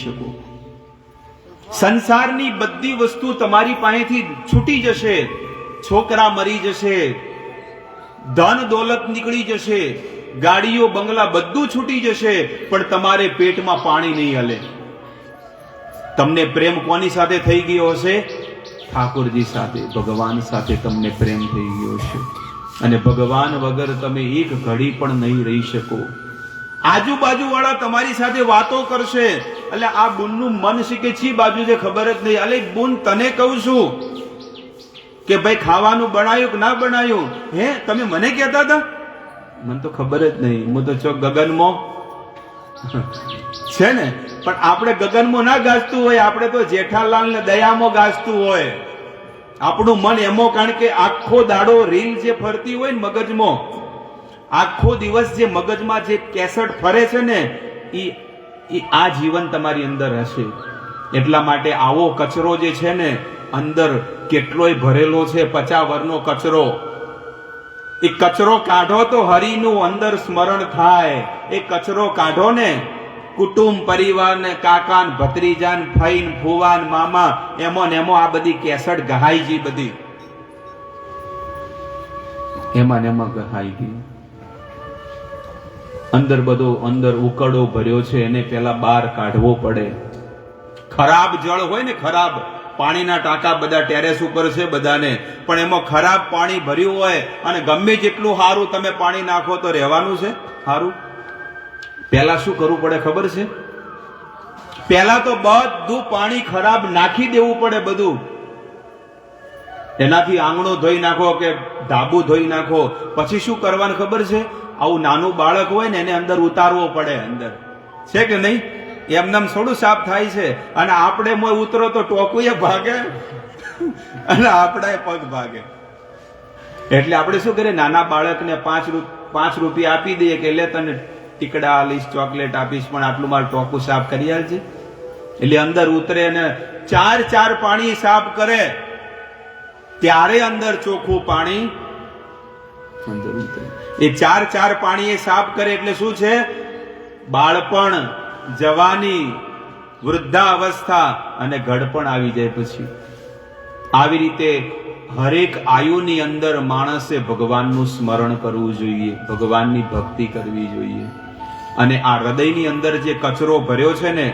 શકો. સંસારની બધી વસ્તુ તમારી પાસેથી છૂટી જશે. છોકરા મરી જશે, ધન દોલત નીકળી જશે, ગાડીઓ બંગલા બધું છૂટી જશે, પણ તમારે પેટમાં પાણી નહીં હલે. તમને પ્રેમ કોની સાથે થઈ ગયો હશે? ઠાકોરજી સાથે, ભગવાન સાથે તમને પ્રેમ થઈ ગયો છે. અને ભગવાન વગર તમે એક ઘડી પણ નહીં રહી શકો. આજુબાજુ વાળા તમારી સાથે વાતો કરશે, એટલે આ બુનનું મન છે કે છી બાજુ છે ખબર જ નહીં. અલે બુન, તને કહું છું કે ભાઈ ખાવાનું બનાવ્યું કે ના બનાવ્યું? હે, તમે મને કહેતા હતા? મને તો ખબર જ નહીં, હું તો ચોક ગગનમાં છે ને. પણ આપણે ગગનમાં ના ગાજતું હોય, આપણે તો જેઠાલાલ ને દયામાં ગાજતું હોય આપણું મન એમાં. કારણ કે આખો દાડો રીલ જે ફરતી હોય ને મગજમાં, આખો દિવસ જે મગજમાં જે કેસેટ ફરે છે ને એ આ જીવન તમારી અંદર હશે. એટલા માટે આવો કચરો જે છે ને અંદર કેટલોય ભરેલો છે, 50 વર્ષનો કચરો. એ કચરો કાઢો તો હરિનું અંદર સ્મરણ થાય. એ કચરો કાઢો ને, કુટુંબ પરિવાર ને કાકા ને ભત્રીજા ને ફઈ ને ફુવા ને મામા, એમાં ને એમાં આ બધી કેસેટ ગહાઈ ગઈ, બધી એમાં ને એમાં ગહાઈ ગઈ. અંદર ઉકળો ભર્યો છે, એને પેલા બહાર કાઢવો પડે. ખરાબ જળ હોય ને, ખરાબ પાણીના ટાંકા બધા ટેરેસ ઉપર છે બધાને, પણ એમાં ખરાબ પાણી ભર્યું હોય અને ગમે જેટલું સારું તમે પાણી નાખો તો રહેવાનું છે સારું? પહેલા શું કરવું પડે ખબર છે? પહેલા તો બધું પાણી ખરાબ નાખી દેવું પડે બધું. એનાથી આંગણું ધોઈ નાખો કે ધાબુ ધોઈ નાખો. પછી શું કરવાનું ખબર છે? આવું નાનું બાળક હોય ને એને અંદર ઉતારવો પડે. અંદર છે કે નહીં? એમનામ થોડું સાફ થાય છે. અને આપણે મોય ઉતરો તો ટોકું ભાગે અને આપણા પગ ભાગે. એટલે આપણે શું કરીએ, નાના બાળકને 5 રૂપિયા આપી દઈએ કે લે તને ટીકડા આલીશ, ચોકલેટ આપીશ, પણ આટલું મારું ટોકું સાફ કરી આલજે. એટલે અંદર ઉતરે અને 4 પાણી સાફ કરે ત્યારે અંદર ચોખ્ખું પાણી અંદર ઉતરે. એ 4 પાણી સાફ કરે એટલે શું છે? બાળપણ, જવાની, વૃદ્ધાવસ્થા અને ઘડપણ આવી જાય. પછી આવી રીતે હરેક આયુની અંદર માણસે ભગવાનનું સ્મરણ કરવું જોઈએ, ભગવાનની ભક્તિ કરવી જોઈએ. અને આ હૃદયની અંદર જે કચરો ભર્યો છે ને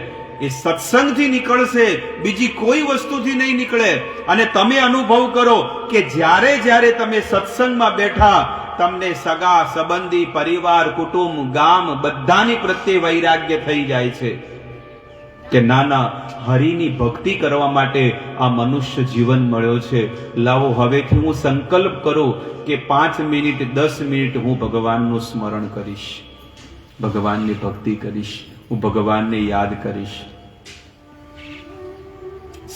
એ સત્સંગથી નીકળશે, બીજી કોઈ વસ્તુથી નહીં નીકળે. અને તમે અનુભવ કરો કે જ્યારે તમે સત્સંગમાં બેઠા, તમને સગા સંબંધી, પરિવાર, કુટુંબ, ગામ બધાની પ્રત્યે વૈરાગ્ય થઈ જાય છે કે નાના હરિની ભક્તિ કરવા માટે આ મનુષ્ય જીવન મળ્યો છે. લાવો હવેથી હું સંકલ્પ કરું કે 5 મિનિટ 10 મિનિટ હું ભગવાનનું સ્મરણ કરીશ. ભગવાનની ભક્તિ કરીશ, હું ભગવાનને યાદ કરીશ.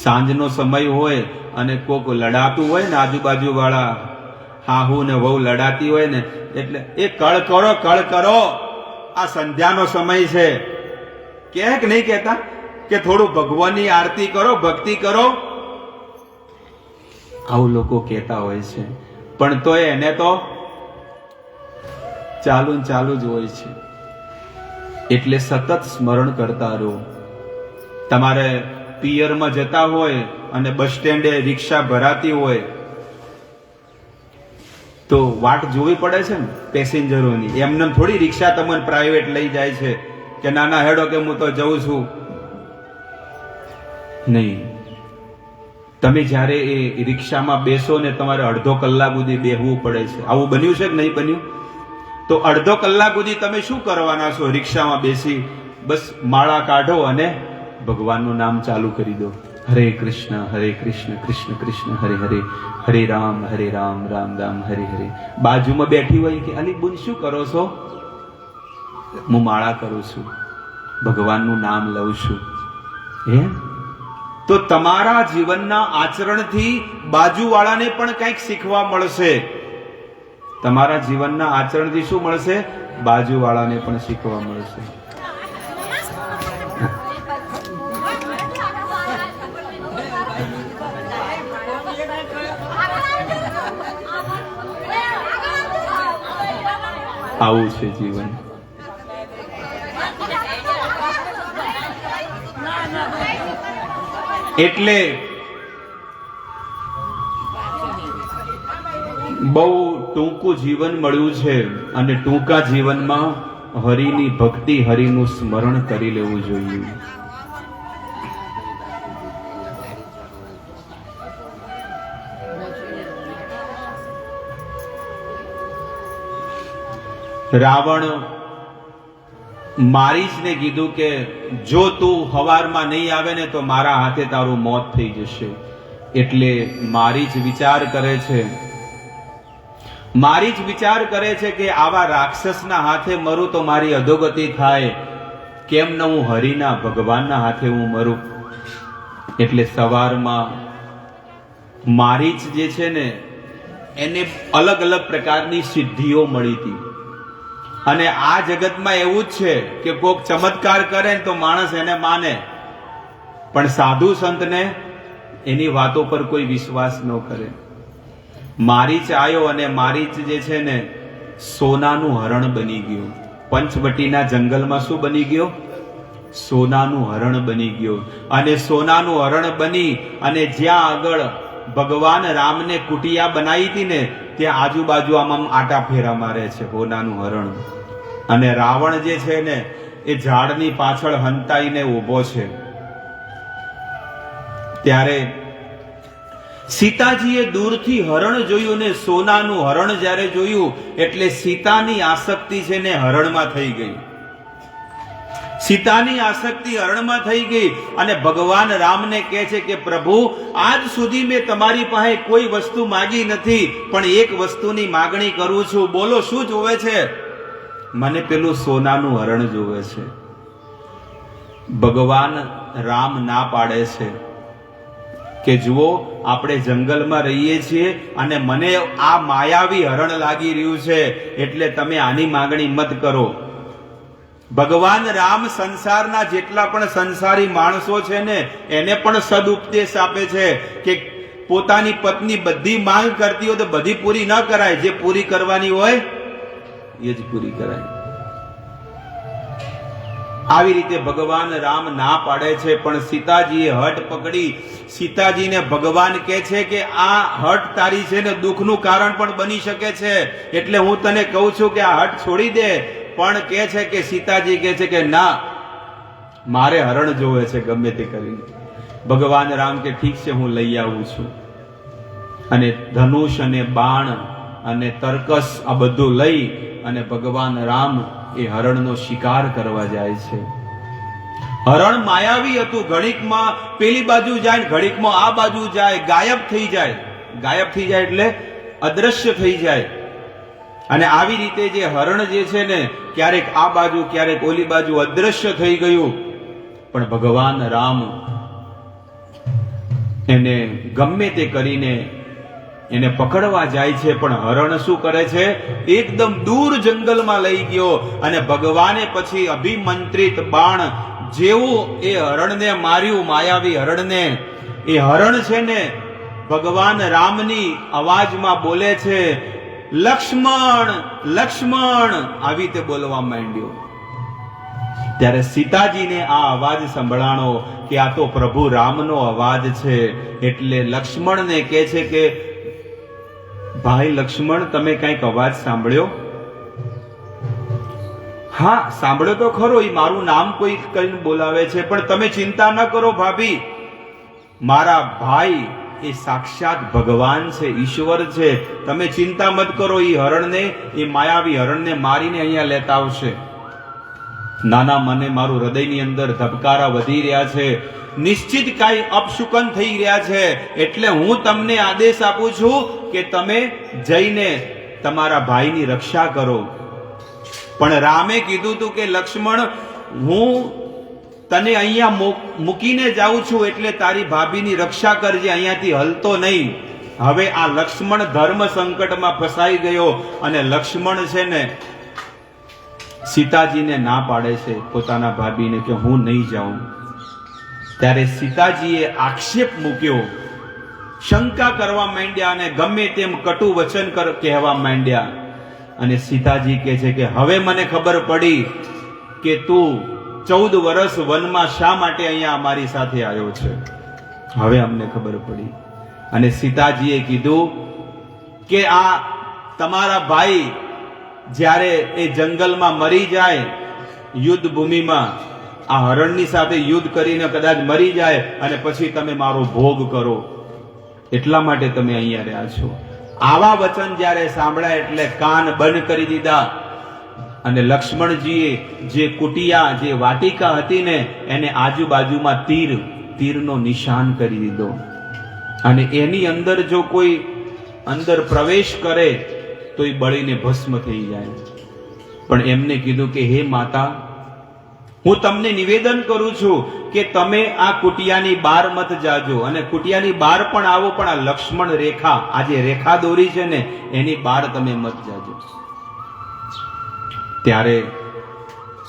સાંજનો સમય હોય અને કોક લડાતું હોય ને, આજુબાજુ વાળા હાહુ ને વહુ લડાતી હોય ને, એટલે એ કળ કરો, આ સંધ્યાનો સમય છે, કે નહીં કહેતા કે થોડું ભગવાનની આરતી કરો, ભક્તિ કરો, આવું લોકો કહેતા હોય છે. પણ તો એને તો ચાલુ જ હોય છે. એટલે સતત સ્મરણ કરતા રહો. તમારે પિયરમાં જતા હોય અને બસ સ્ટેન્ડે રિક્ષા ભરાતી હોય તો વાટ જોવી પડે છે ને પેસેન્જરોની. એમને થોડી રિક્ષા તમને પ્રાઇવેટ લઈ જાય છે કે નાના હેડો કે હું તો જઉં છું. નહીં, તમે જ્યારે એ રિક્ષામાં બેસો ને તમારે અડધો કલાક સુધી બેહવું પડે છે. આવું બન્યું છે કે નહીં બન્યું? તો અડધો કલાક સુધી તમે શું કરવાના છો? રિક્ષામાં બેસી બસ માળા કાઢો અને ભગવાનનું નામ ચાલુ કરી દો. હરે કૃષ્ણ કૃષ્ણ કૃષ્ણ હરે હરે, હરે રામ રામ રામ હરે હરે. બાજુમાં બેઠી હોય કે અલી બુન શું કરો છો? હું માળા કરું છું, ભગવાનનું નામ લઉં છું. હે તો તમારા જીવનના આચરણથી બાજુવાળાને પણ કંઈક શીખવા મળશે. તમારા જીવનના આચરણથી શું મળશે? બાજુવાળાને પણ શીખવા મળશે. આવું છે જીવન. એટલે બહુ ટૂંકું જીવન મળ્યું છે અને ટૂંકા જીવનમાં હરિની ભક્તિ, હરિનું સ્મરણ કરી લેવું જોઈએ. રાવણ મારીચને કીધું કે જો તું હવારમાં નહીં આવે ને તો મારા હાથે તારું મોત થઈ જશે. એટલે મારીચ વિચાર કરે છે કે આવા રાક્ષસના હાથે મરું તો મારી અધોગતિ થાય, કેમ ન હું હરિના ભગવાનના હાથે હું મરું. એટલે સવારમાં મારીચ જે છે ને એને અલગ અલગ પ્રકારની સિદ્ધિઓ મળી હતી. અને આ જગતમાં એવું જ છે કે કોક ચમત્કાર કરે ને તો માણસ એને માને, પણ સાધુ સંતને એની વાતો પર કોઈ વિશ્વાસ ન કરે. મારીચ આવ્યો અને મારીચ જે છે ને સોનાનું હરણ બની ગયું. પંચવટીના જંગલમાં શું બની ગયો? સોનાનું હરણ બની ગયો. અને સોનાનું હરણ બની અને જ્યાં આગળ ભગવાન રામને કુટિયા બનાવી હતી ને ત્યાં આજુબાજુ આમ આટા ફેરા મારે છે સોનાનું હરણ. અને રાવણ જે છે ને એ ઝાડની પાછળ હંતાઈને ઊભો છે. ત્યારે સીતાજીએ દૂરથી હરણ જોયું ને સોનાનું હરણ જ્યારે જોયું એટલે સીતાની આસક્તિ છે ને હરણમાં થઈ ગઈ. સીતાની આસક્તિ હરણમાં થઈ ગઈ અને ભગવાન રામને કહે છે કે પ્રભુ, આજ સુધી મેં તમારી પાસે કોઈ વસ્તુ માગી નથી, પણ એક વસ્તુની માગણી કરું છું. બોલો શું જોવે છે? મને પેલું સોનાનું હરણ જોવે છે. ભગવાન રામ ના પાડે છે કે જુઓ આપણે જંગલમાં રહીએ છીએ અને મને આ માયાવી હરણ લાગી રહ્યું છે, એટલે તમે આની માગણી મત કરો. ભગવાન રામ સંસારના જેટલા પણ સંસારી માણસો છે ને એને પણ સદુપદેશ આપે છે કે પોતાની પત્ની બધી માંગ કરતી હોય તો બધી પૂરી ન કરાય, જે પૂરી કરવાની હોય એ જ પૂરી કરાય. આવી રીતે ભગવાન રામ ના પાડે છે, પણ સીતાજીએ હઠ પકડી. સીતાજીને ભગવાન કહે છે કે આ હઠ તારી છે ને દુઃખનું કારણ પણ બની શકે છે, એટલે હું તને કહું છું કે આ હઠ છોડી દે. પણ કહે છે કે સીતાજી કહે છે કે ના, મારે હરણ જોવે છે ગમે તે કરીને. ભગવાન રામ કે ઠીક છે, હું લઈ આવું છું. અને ધનુષ અને બાણ અને તર્કસ આ બધું લઈ અને ભગવાન રામ એ હરણનો શિકાર કરવા જાય છે. હરણ માયાવી હતું. ઘડીકમાં પેલી બાજુ જાય, ઘડીકમાં આ બાજુ જાય, ગાયબ થઈ જાય. ગાયબ થઈ જાય એટલે અદ્રશ્ય થઈ જાય. અને આવી રીતે જે હરણ જે છે ને, ક્યારેક આ બાજુ ક્યારેક ઓલી બાજુ અદ્રશ્ય થઈ ગયું, પણ ભગવાન રામ એને ગમે તે કરીને એને પકડવા જાય છે, પણ હરણ શું કરે છે, એકદમ દૂર જંગલમાં લઈ ગયો. અને ભગવાને પછી અભિમંત્રિત બાણ જેવું એ હરણને માર્યું, માયાવી હરણને. એ હરણ છે ને ભગવાન રામની અવાજમાં બોલે છે, લક્ષ્મણ લક્ષ્મણ, આવી રીતે બોલવા માંડ્યો. ત્યારે સીતાજીને આ અવાજ સંભળાણો કે આ તો પ્રભુ રામનો અવાજ છે. એટલે લક્ષ્મણને કહે છે કે ભાઈ લક્ષ્મણ, તમે કઈક અવાજ સાંભળ્યો? હા, સાંભળ્યો તો ખરો, એ મારું નામ કોઈ કરીને બોલાવે છે, પણ તમે ચિંતા ન કરો ભાભી, મારા ભાઈ એ સાક્ષાત ભગવાન છે, ઈશ્વર છે, તમે ચિંતા મત કરો. એ હરણને, એ માયાવી હરણને મારીને અહીંયા લેતા આવશે. નાના, મને મારું હૃદયની અંદર ધબકારા વધી રહ્યા છે, નિશ્ચિત કાંઈ અપશુકન થઈ રહ્યા છે. એટલે હું તમને આદેશ આપું છું કે તમે જઈને તમારા ભાઈની રક્ષા કરો. પણ રામે કીધું હતું કે લક્ષ્મણ, હું તને અહીંયા મૂકીને જાઉં છું, એટલે તારી ભાભીની રક્ષા કરજે, અહીંયાથી હલતો નહીં. હવે આ લક્ષ્મણ ધર્મ સંકટમાં ફસાઈ ગયો, અને લક્ષ્મણ છે ને સીતાજીને ના પાડે છે પોતાના ભાભીને કે હું નહીં જાઉં. ત્યારે સીતાજીએ આક્ષેપ મૂક્યો, શંકા કરવા માંડ્યા, અને ગમે તેમ કટુ વચન કહેવા માંડ્યા. અને સીતાજી કહે છે કે હવે મને ખબર પડી કે તું 14 વર્ષ વનમાં શા માટે અહીંયા અમારી સાથે આવ્યો છે. હવે અમને ખબર પડી. અને સીતાજીએ કીધું કે આ તમારા ભાઈ જ્યારે એ જંગલમાં મરી જાય, યુદ્ધ ભૂમિમાં આ હરણની સાથે યુદ્ધ કરીને કદાચ મરી જાય, અને પછી તમે મારો ભોગ કરો, એટલા માટે તમે અહીંયા રહ્યા છો. આવા વચન જ્યારે સાંભળ્યા એટલે કાન બંધ કરી દીધા. અને લક્ષ્મણજીએ જે કુટિયા, જે વાટિકા હતી ને, એને આજુબાજુમાં તીરનો નિશાન કરી દીધો. અને એની અંદર જો કોઈ અંદર પ્રવેશ કરે તો એ બળીને ભસ્મ થઈ જાય. પણ એમને કીધું કે હે માતા, હું તમને નિવેદન કરું છું કે તમે આ કુટિયાની બહાર મત જાજો, અને કુટિયાની બહાર પણ આવો, પણ આ લક્ષ્મણ રેખા, આ જે રેખા દોરી છે ને, એની બહાર તમે મત જાજો. ત્યારે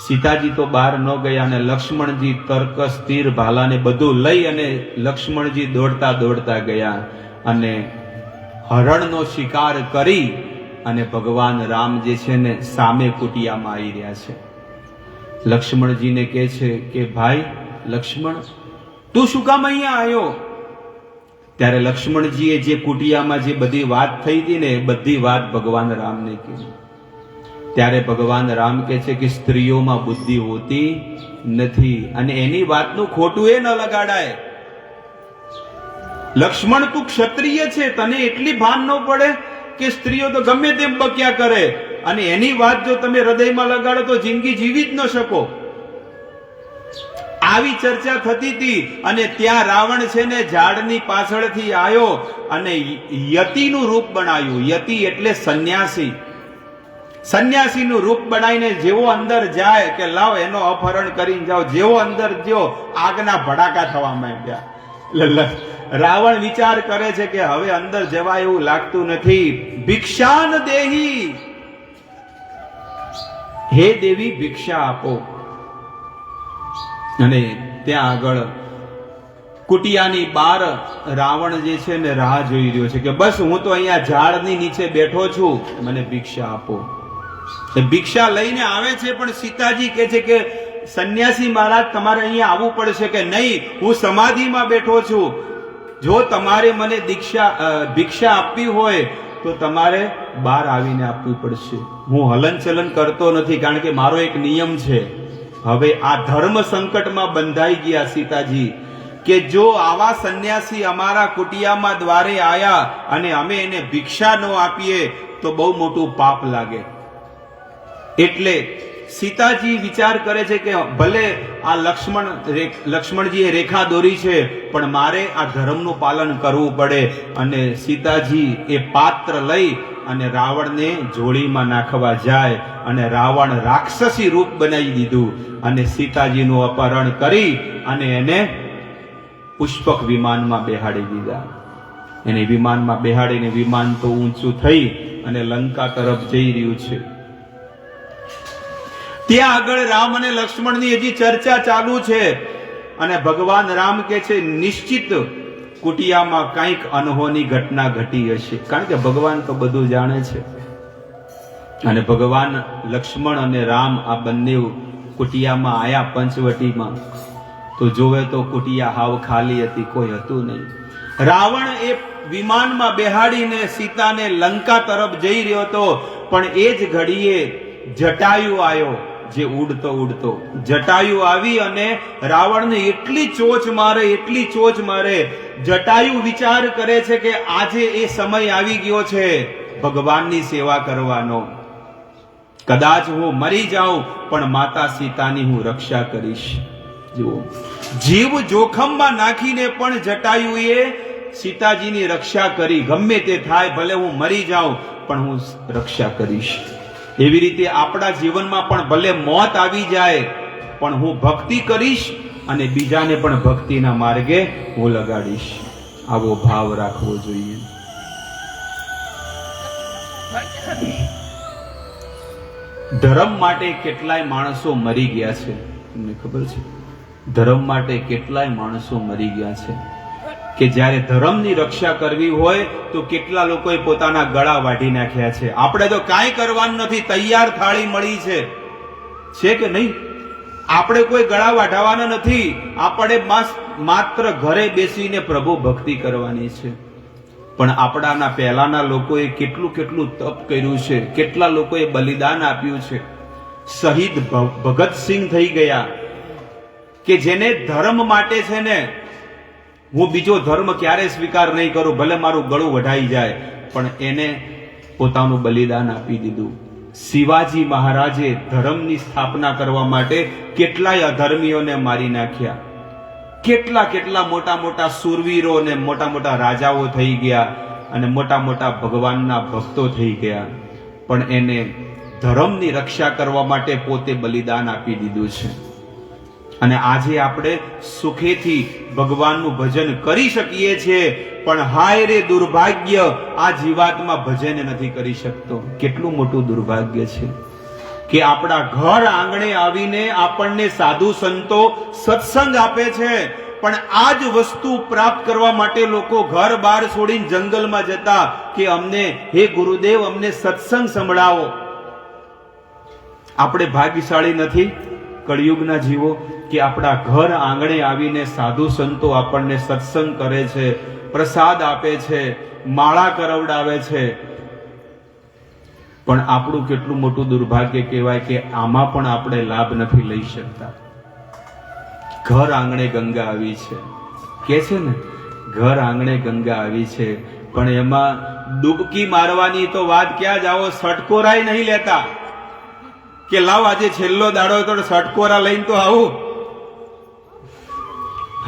સીતાજી તો બહાર ન ગયા, અને લક્ષ્મણજી તર્કસ, તીર, ભાલાને બધું લઈ અને લક્ષ્મણજી દોડતા દોડતા ગયા, અને હરણનો શિકાર કરી અને ભગવાન રામ જે છે ને સામે કુટિયામાં આવી રહ્યા છે. લક્ષ્મણજીને કહે છે કે ભાઈ લક્ષ્મણ, તું શું કામ અહીંયા આવ્યો? ત્યારે લક્ષ્મણજીએ જે કુટિયામાં જે બધી વાત થઈ હતી ને, એ બધી વાત ભગવાન રામને કીધી. ત્યારે ભગવાન રામ કહે છે કે સ્ત્રીઓમાં બુદ્ધિ હોતી નથી, અને એની વાતનું ખોટું એ ન લગાડાય. લક્ષ્મણ, તું ક્ષત્રિય છે, તને એટલી ભાન ન પડે કે સ્ત્રીઓ તો ગમે તેમ બક્યા કરે, અને એની વાત જો તમે હૃદયમાં લગાડો તો જિંદગી જીવી જ ન શકો. આવી ચર્ચા થતી હતી. અને ત્યાં રાવણ છે ને ઝાડની પાછળથી આવ્યો અને યતિનું રૂપ બનાવ્યું. યતિ એટલે સંન્યાસી. સંન્યાસીનું રૂપ બનાવીને જેવો અંદર જાય કે લાવ એનો અપહરણ કરીને જાઓ, જેવો અંદર ગયો આગના ભડાકા થવા માંડ્યા. રાવણ વિચાર કરે છે કે હવે અંદર જવા એવું લાગતું નથી. ભિક્ષાન દેહી, હે દેવી ભિક્ષા આપો. અને ત્યાં આગળ કુટિયાની બહાર રાવણ જે છે ને રાહ જોઈ રહ્યો છે કે બસ હું તો અહીંયા ઝાડની નીચે બેઠો છું, મને ભિક્ષા આપો. ભિક્ષા લઈને આવે છે, પણ સીતાજી કહે છે કે સંન્યાસી મહારાજ, તમારે અહીંયા આવવું પડશે. કે નહીં, હું સમાધિમાં બેઠો છું. જો તમારે મને ભિક્ષા આપવી હોય તો તમારે બહાર આવીને આપવી પડશે. હું હલનચલન કરતો નથી, કારણ કે મારો એક નિયમ છે. હવે આ ધર્મ સંકટમાં બંધાઈ ગયા સીતાજી કે જો આવા સંન્યાસી અમારા કુટિયામાં દ્વારે આયા અને અમે એને ભિક્ષા ન આપીએ તો બહુ મોટું પાપ લાગે. એટલે સીતાજી વિચાર કરે છે કે ભલે આ લક્ષ્મણજીએ રેખા દોરી છે, પણ મારે આ ધર્મનું પાલન કરવું પડે. અને સીતાજી એ પાત્ર લઈ અને રાવણને જોડીમાં નાખવા જાય અને રાવણ રાક્ષસી રૂપ બનાવી દીધું અને સીતાજીનું અપહરણ કરી અને એને પુષ્પક વિમાનમાં બેહાડી દીધા. એને વિમાનમાં બેહાડીને વિમાન તો ઊંચું થઈ અને લંકા તરફ જઈ રહ્યું છે. ત્યાં આગળ રામ અને લક્ષ્મણની હજી ચર્ચા ચાલુ છે અને ભગવાન રામ કે છે નિશ્ચિત કુટિયામાં કંઈક અનહોની ઘટના ઘટી હશે, કારણ કે ભગવાન તો બધું જાણે છે. અને ભગવાન લક્ષ્મણ અને રામ આ બંને કુટિયામાં આયા પંચવટીમાં, તો જોવે તો કુટિયા હાવ ખાલી હતી, કોઈ હતું નહીં. રાવણ એ વિમાનમાં બેહાડીને સીતાને લંકા તરફ જઈ રહ્યો હતો, પણ એ જ ઘડીએ જટાયુ આવ્યો, જે ઉડતો ઉડતો જટાયુ આવી અને રાવણને એટલી ચોચ મારે. જટાયુ વિચાર કરે છે કે આજે એ સમય આવી ગયો છે ભગવાનની સેવા કરવાનો. કદાચ હું મરી જાઉં પણ માતા સીતાની હું રક્ષા કરીશ. જુઓ, જીવ જોખમમાં નાખીને પણ જટાયુએ સીતાજીની રક્ષા કરી. ગમે તે થાય, ભલે હું મરી જાઉં પણ હું રક્ષા કરીશ. એવી રીતે આપણા જીવનમાં પણ ભલે મોત આવી જાય પણ હું ભક્તિ કરીશ અને બીજાને પણ ભક્તિના માર્ગે હું લગાડીશ. આવો ભાવ રાખવો જોઈએ. ધર્મ માટે કેટલાય માણસો મરી ગયા છે, તમને ખબર છે? ધર્મ માટે કેટલાય માણસો મરી ગયા છે કે જ્યારે ધર્મની રક્ષા કરવી હોય તો કેટલા લોકોએ પોતાના ગળા વાઢી નાખ્યા છે. આપણે તો કાંઈ કરવાનું નથી, તૈયાર થાળી મળી છે કે નહીં? આપણે કોઈ ગળા વાઢાવાના નથી. આપણે માત્ર ઘરે બેસીને પ્રભુ ભક્તિ કરવાની છે. પણ આપણાના પહેલાના લોકોએ કેટલું તપ કર્યું છે, કેટલા લોકોએ બલિદાન આપ્યું છે. શહીદ ભગતસિંહ થઈ ગયા કે જેને ધર્મ માટે છે ને, હું બીજો ધર્મ ક્યારે સ્વીકાર નહીં કરું, ભલે મારું ગળું વઢાઈ જાય, પણ એને પોતાનું બલિદાન આપી દીધું. શિવાજી મહારાજે ધર્મની સ્થાપના કરવા માટે કેટલાય અધર્મીઓને મારી નાખ્યા. કેટલા મોટા સુરવીરો અને મોટા રાજાઓ થઈ ગયા અને મોટા ભગવાનના ભક્તો થઈ ગયા, પણ એને ધર્મની રક્ષા કરવા માટે પોતે બલિદાન આપી દીધું છે. અને આજે આપણે સુખેથી ભગવાનનું ભજન કરી શકીએ છીએ, પણ હાય રે દુર્ભાગ્ય, આ જીવાત્મા ભજન નથી કરી શકતો. કેટલું મોટું દુર્ભાગ્ય છે કે આપણા ઘર આંગણે આવીને આપણને સાધુ સંતો સત્સંગ આપે છે, પણ આ જ વસ્તુ પ્રાપ્ત કરવા માટે લોકો ઘર બહાર છોડીને જંગલમાં જતા કે અમને, હે ગુરુદેવ, અમને સત્સંગ સંભળાવો. આપણે ભાગ્યશાળી નથી કળિયુગના જીવો કે આપણા ઘર આંગણે આવીને સાધુ સંતો આપણને સત્સંગ કરે છે, પ્રસાદ આપે છે, માળા કરવડાવે છે. પણ આપણું કેટલું મોટું દુર્ભાગ્ય કહેવાય કે આમાં પણ આપણે લાભ નથી લઈ શકતા. ઘર આંગણે ગંગા આવી છે કે છે ને, ઘર આંગણે ગંગા આવી છે, પણ એમાં ડૂબકી મારવાની તો વાત ક્યાં જાઓ, સટકોરાય નહીં લેતા કે લાવ આજે છેલ્લો દાડો તો સટકોરા લઈને તો આવું.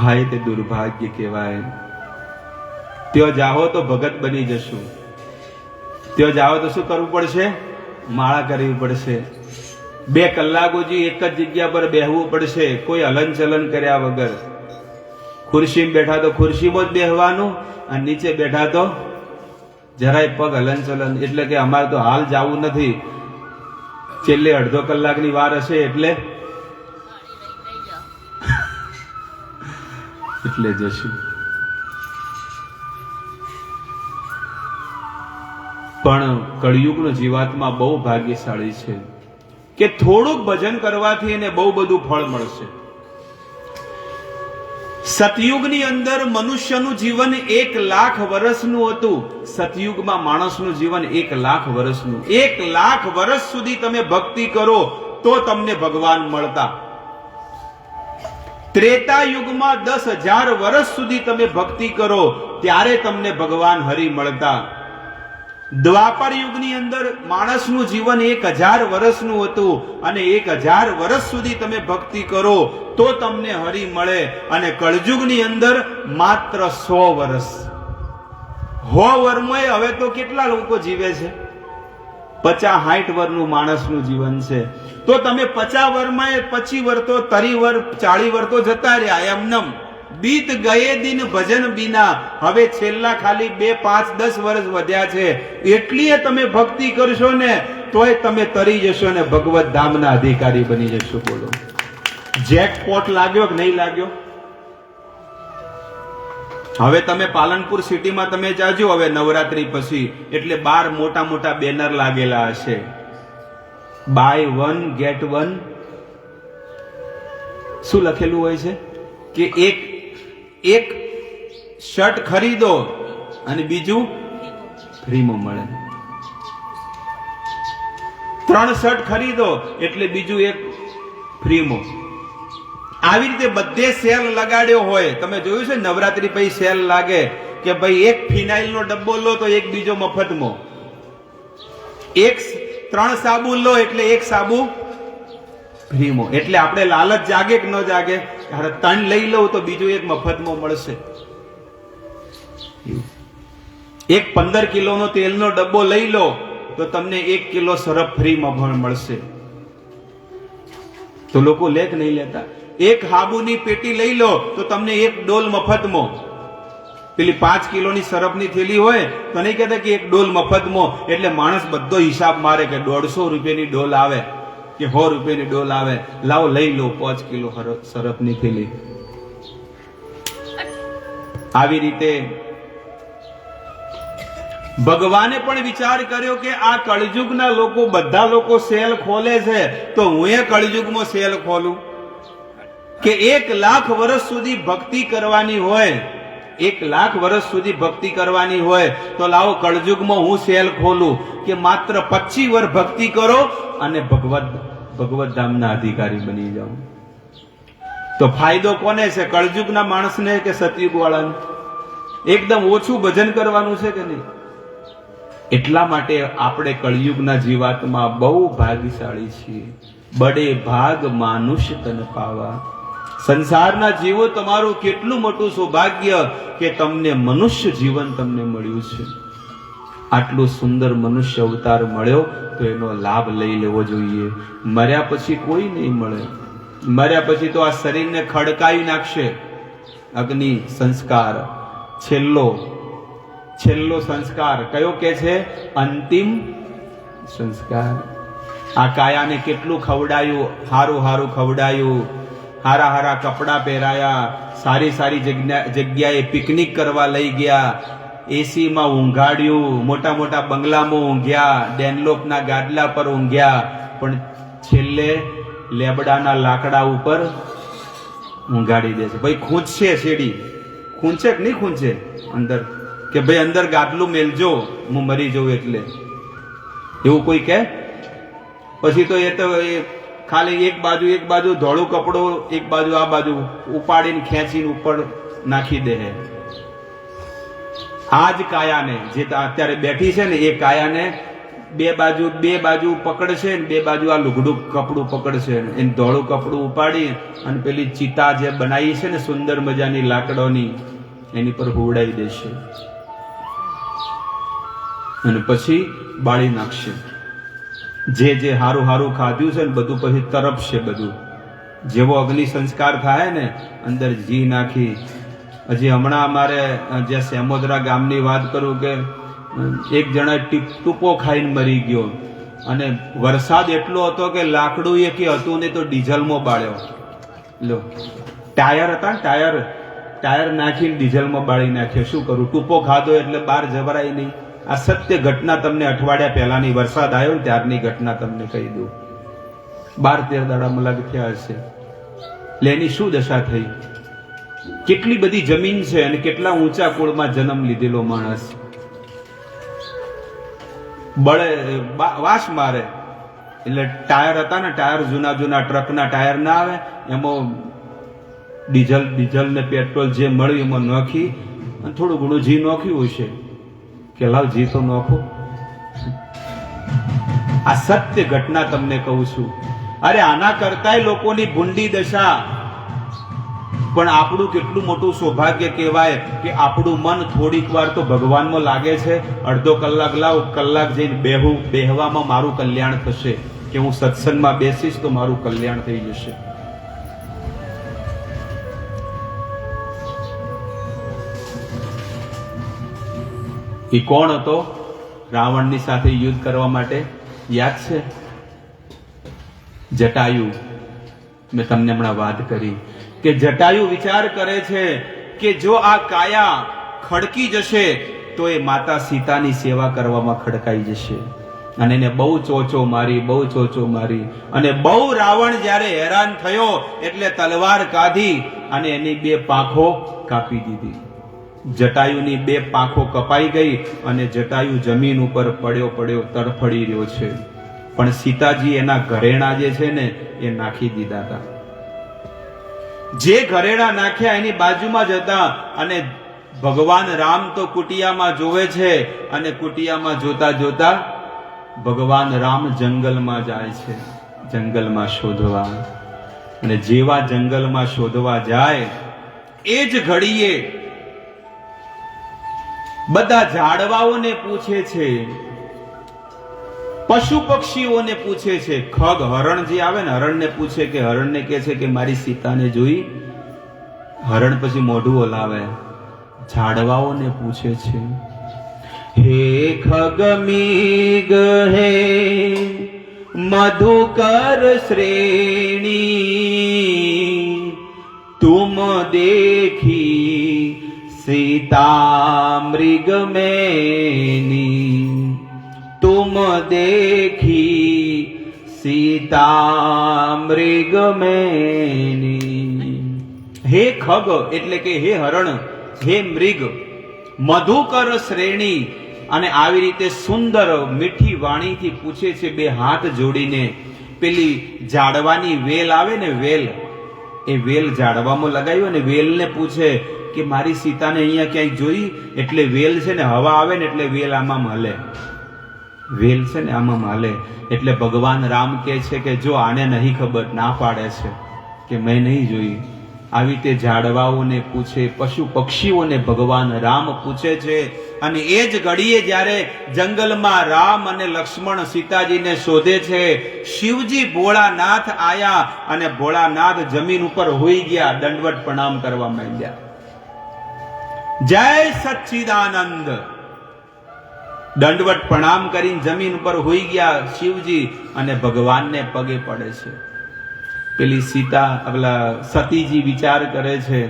હાય તે દુર્ભાગ્ય કહેવાય. ત્યાં જાઓ તો ભગત બની જશું, ત્યાં જાઓ તો શું કરવું પડશે? માળા કરવી પડશે. 2 કલાકો એક જ જગ્યા પર બેહવું પડશે, કોઈ હલન ચલન કર્યા વગર. ખુરશીમાં બેઠા તો ખુરશીમાં જ બેહવાનું, અને નીચે બેઠા તો જરાય પગ હલન ચલન. એટલે કે અમારે તો હાલ જવું નથી, છેલ્લે અડધો કલાકની વાર હશે એટલે જશું. પણ કળિયુગનો જીવાત્મા બહુ ભાગ્યશાળી છે કે થોડુંક ભજન કરવાથી એને બહુ બધું ફળ મળશે. સતયુગની અંદર મનુષ્યનું જીવન 1 લાખ વર્ષનું હતું. સતયુગમાં માણસનું જીવન 1 લાખ વર્ષનું. 1 લાખ વર્ષ સુધી તમે ભક્તિ કરો તો તમને ભગવાન મળતા. ત્રેતા યુગમાં 10,000 વર્ષ સુધી તમે ભક્તિ કરો ત્યારે તમને ભગવાન હરિ મળતા. દ્વાપર યુગની અંદર માણસનું જીવન 1000 વર્ષનું હતું અને 1000 વર્ષ સુધી તમે ભક્તિ કરો તો તમને હરિ મળે. અને કળયુગની અંદર માત્ર 100 વર્ષ. 100 વર્ષમાં હવે તો કેટલા લોકો જીવે છે? 50-60 વર્ષનું માણસનું જીવન છે. તો તમે 50 વર્ષમાં 25 વર્ષ તો 30 વર્ષ 40 વર્ષ તો જતા રહ્યા એમનેમ. બીત ગયે દિન ભજન બીના. હવે છેલ્લા ખાલી 2, 5, 10 વર્ષ વધ્યા છે. એટલી તમે ભક્તિ કરશો ને તોય તમે તરી જશો ને ભગવત ધામના અધિકારી બની જશો. બોલો, જેકપોટ લાગ્યો કે નહીં લાગ્યો? હવે તમે પાલનપુર સિટીમાં તમે જાજો હવે નવરાત્રી પછી, એટલે 12 મોટા મોટા બેનર લાગેલા હશે, બાય 1 ગેટ 1. શું લખેલું હોય છે કે એક શર્ટ ખરીદો અને બીજું ફ્રીમાં મળે. 3 શર્ટ ખરીદો એટલે બીજું એક ફ્રીમાં. આવી રીતે બધે સેલ લગાડ્યો હોય. તમે જોયું છે નવરાત્રી પછી સેલ લાગે કે ભાઈ એક ફિનાઇલ નો ડબ્બો લો તો એક બીજો મફતમાં, 3 સાબુ લો એટલે એક સાબુ ફ્રીમાં. એટલે આપણે લાલચ જાગે કે ન જાગે? 3 લઈ લઉં તો બીજું એક મફતમાં મળશે. એક 15 કિલોનો તેલનો ડબ્બો લઈ લો તો તમને 1 કિલો સરફ ફ્રીમાં પણ મળશે. તો લોકો લે કે નહીં લેતા? એક હાબુની પેટી લઈ લો તો તમને 1 ડોલ મફતમાં. પેલી 5 કિલોની સરફની થેલી હોય તો નહીં કહેતા કે 1 ડોલ મફતમાં. એટલે માણસ બધો હિસાબ મારે કે 150 રૂપિયાની ડોલ આવે કે 100 રૂપિયાની ડોલ આવે, લાવો લઈ લો 5 કિલો સરફની થેલી. આવી રીતે ભગવાને પણ વિચાર કર્યો કે આ કળયુગના લોકો, બધા લોકો સેલ ખોલે છે તો હું એ કળયુગમાં સેલ ખોલું. કે 1 લાખ વર્ષ સુધી ભક્તિ કરવાની હોય, 1 લાખ વર્ષ સુધી ભક્તિ કરવાની હોય તો લાવો કળયુગમાં હું સેલ ખોલું કે માત્ર 25 વર્ષ ભક્તિ કરો અને ભગવત ધામના અધિકારી બની જાઓ. તો ફાયદો કોને છે? કળયુગના માણસને કે સતયુગ વાળાને? એકદમ ઓછું ભજન કરવાનું છે કે નહીં? એટલા માટે આપણે કળયુગના જીવાત્મા બહુ ભાગ્યશાળી છીએ. બડે ભાગ માનુષ્ય તન પાવા. સંસારના જીવો તમારું કેટલું મોટું સૌભાગ્ય કે તમને મનુષ્ય જીવન તમને મળ્યું છે. આટલું સુંદર મનુષ્ય અવતાર મળ્યો તો એનો લાભ લઈ લેવો જોઈએ. મર્યા પછી કોઈ નહીં મળે. મર્યા પછી તો આ શરીરને ખડકાવી નાખશે. અગ્નિ સંસ્કાર છેલ્લો સંસ્કાર કયો કે છે? અંતિમ સંસ્કાર. આ કાયાને કેટલું ખવડાયું, હારું ખવડાયું, હારા કપડા પહેરાયા, સારી જગ્યાએ પિકનિક કરવા લઈ ગયા, એસીમાં ઊંઘાડ્યું, મોટા બંગલામાં ઊંઘ્યા, ડેનલોપના ગાદલા પર ઊંઘ્યા, પણ છેલ્લે લેબડાના લાકડા ઉપર ઊંઘાડી દે છે. ભાઈ ખૂંચશે શેડી, ખૂંચે કે નહીં ખૂંચે અંદર? કે ભાઈ અંદર ગાદલું મેલજો, હું મરી જઉં એટલે. એવું કોઈ કે? પછી તો એ તો ખાલી એક બાજુ ધોળું કપડું, એક બાજુ આ બાજુ ઉપાડીને ખેંચીને ઉપર નાખી દે. આ જ કાયાને જે અત્યારે બેઠી છે ને, એ કાયાને બે બાજુ પકડશે ને, 2 બાજુ આ લુગડું કપડું પકડશે. એને ધોળું કપડું ઉપાડી અને પેલી ચિતા જે બનાવી છે ને સુંદર મજાની લાકડોની, એની પર હુવડાવી દેશે અને પછી બાળી નાખશે. જે હારું ખાધું છે ને બધું પછી તરફશે. બધું જેવો અગ્નિ સંસ્કાર થાય ને, અંદર ઘી નાખી. હજી હમણાં અમારે જે સેમોદરા ગામની વાત કરું કે એક જણા ટૂંપો ખાઈને મરી ગયો અને વરસાદ એટલો હતો કે લાકડું એ કે હતું નહીં તો ડીઝલમાં બાળ્યો. લો, ટાયર હતા ને, ટાયર નાખીને ડીઝલમાં બાળી નાખ્યો. શું કરું? ટૂંપો ખાધો એટલે બહાર જવરાય નહીં. આ સત્ય ઘટના તમને અઠવાડિયા પહેલાની વરસાદ આવ્યો ને ત્યારની ઘટના તમને કહી દઉં. 12-13 દાડામાં લાગ થયા હશે. એટલે એની શું દશા થઈ? કેટલી બધી જમીન છે અને કેટલા ઊંચા કુળમાં જન્મ લીધેલો માણસ વાસ મારે. એટલે ટાયર હતા ને, ટાયર જૂના ટ્રકના ટાયર ના આવે, એમાં ડીઝલ ને પેટ્રોલ જે મળ્યું એમાં નાખી અને થોડું ઘણું ઘી નાખ્યું હશે કે લાવ ઘી તો નાખો. આ સત્ય ઘટના તમને કહું છું. અરે આના કરતાય લોકોની ભૂંડી દશા. પણ આપણું કેટલું મોટું સૌભાગ્ય કહેવાય કે આપણું મન થોડીક વાર તો ભગવાનમાં લાગે છે. અડધો કલાક લાવ, કલાક જઈને બેહવામાં મારું કલ્યાણ થશે, કે હું સત્સંગમાં બેસીશ તો મારું કલ્યાણ થઈ જશે. એ કોણ હતો રાવણની સાથે યુદ્ધ કરવા માટે? યાદ છે? જટાયુ. મેં તમને હમણાં વાત કરી કે જટાયુ વિચાર કરે છે કે જો આ કાયા ખડકી જશે તો એ માતા સીતાની સેવા કરવામાં ખડકાઈ જશે. અને એને બહુ ચોચો મારી અને બહુ રાવણ જ્યારે હેરાન થયો એટલે તલવાર કાઢી અને એની 2 પાંખો કાપી દીધી. જટાયુની 2 પાંખો કપાઈ ગઈ અને જટાયુ જમીન ઉપર પડ્યો તડફડી રહ્યો છે. પણ સીતાજી એના ઘરેણા જે છે ને એ નાખી દીધા હતા. જે ઘરેણા નાખ્યા એની બાજુમાં જ હતા. અને ભગવાન રામ તો કુટિયામાં જોવે છે અને કુટિયામાં જોતા જોતા ભગવાન રામ જંગલમાં જાય છે, જંગલમાં શોધવા. અને જેવા જંગલમાં શોધવા જાય એ જ ઘડીએ બધા ઝાડવાઓને પૂછે છે, પશુ પક્ષીઓને પૂછે છે. ખગ હરણ જે આવે ને, હરણને પૂછે કે હરણને કહે છે કે મારી સીતાને જોઈ. હરણ પછી મોઢું હલાવે. ઝાડવાઓને પૂછે છે, હે ખગમીગ હે મધુકર શ્રેણી તુમ દેખી सीता मृग मैनी तुम देखी सीता मृग मैनी. हे खग એટલે કે હે હરણ, હે મૃગ, મધુકર શ્રેણી. અને આવી રીતે સુંદર મીઠી વાણીથી પૂછે છે, 2 હાથ જોડીને. પેલી ઝાડવાની વેલ આવે ને, વેલ, એ વેલ ઝાડવામાં લગાવ્યો ને વેલને પૂછે કે મારી સીતાને અહીંયા ક્યાંય જોઈ? એટલે વેલ છે ને હવા આવે ને એટલે વેલ આમાં હલે, વેલ છે ને આમાં હલે. એટલે ભગવાન રામ કહે છે કે જો આને નહીં ખબર, ના પાડે છે કે મેં નહીં જોઈ. આવી રીતે ઝાડવાઓને પૂછે, પશુ પક્ષીઓને ભગવાન રામ પૂછે છે. અને એ જ ઘડીએ જ્યારે જંગલમાં રામ અને લક્ષ્મણ સીતાજીને શોધે છે, શિવજી ભોળાનાથ આયા અને ભોળાનાથ જમીન ઉપર હોઈ ગયા, દંડવત પ્રણામ કરવા માંડ્યા. જય સચ્ચિદાનંદ. દંડવત પ્રણામ કરીને જમીન ઉપર હોઈ ગયા શિવજી અને ભગવાનને પગે પડે છે. પેલી સતીજી વિચાર કરે છે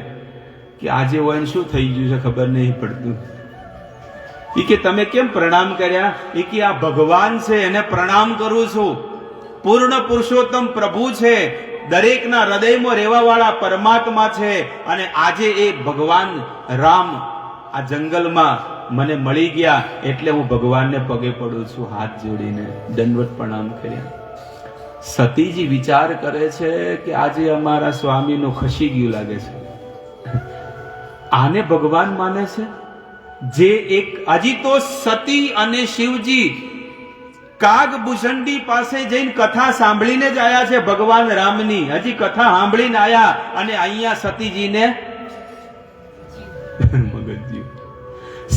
કે આજે હોય ને શું થઈ ગયું છે ખબર નહીં પડતું. એ કે તમે કેમ પ્રણામ કર્યા? એ કે આ ભગવાન છે એને પ્રણામ કરું છું. પૂર્ણ પુરુષોત્તમ પ્રભુ છે, દરેકના હૃદયમાં રહેવા વાળા પરમાત્મા છે. અને આજે એ ભગવાન રામ આ જંગલમાં મને મળી ગયા એટલે હું ભગવાનને પગે પડું છું, હાથ જોડીને દંડવત પ્રણામ કર્યા. સતીજી વિચાર કરે છે કે આજે અમારા સ્વામીનું ખસી ગયું લાગે છે. આને ભગવાન માને છે? જે એક હજી તો સતી અને શિવજી કાગભૂષણડી પાસે જઈને કથા સાંભળીને જ આયા છે ભગવાન રામની. હજી કથા સાંભળીને આયા અને અહીંયા સતીજીને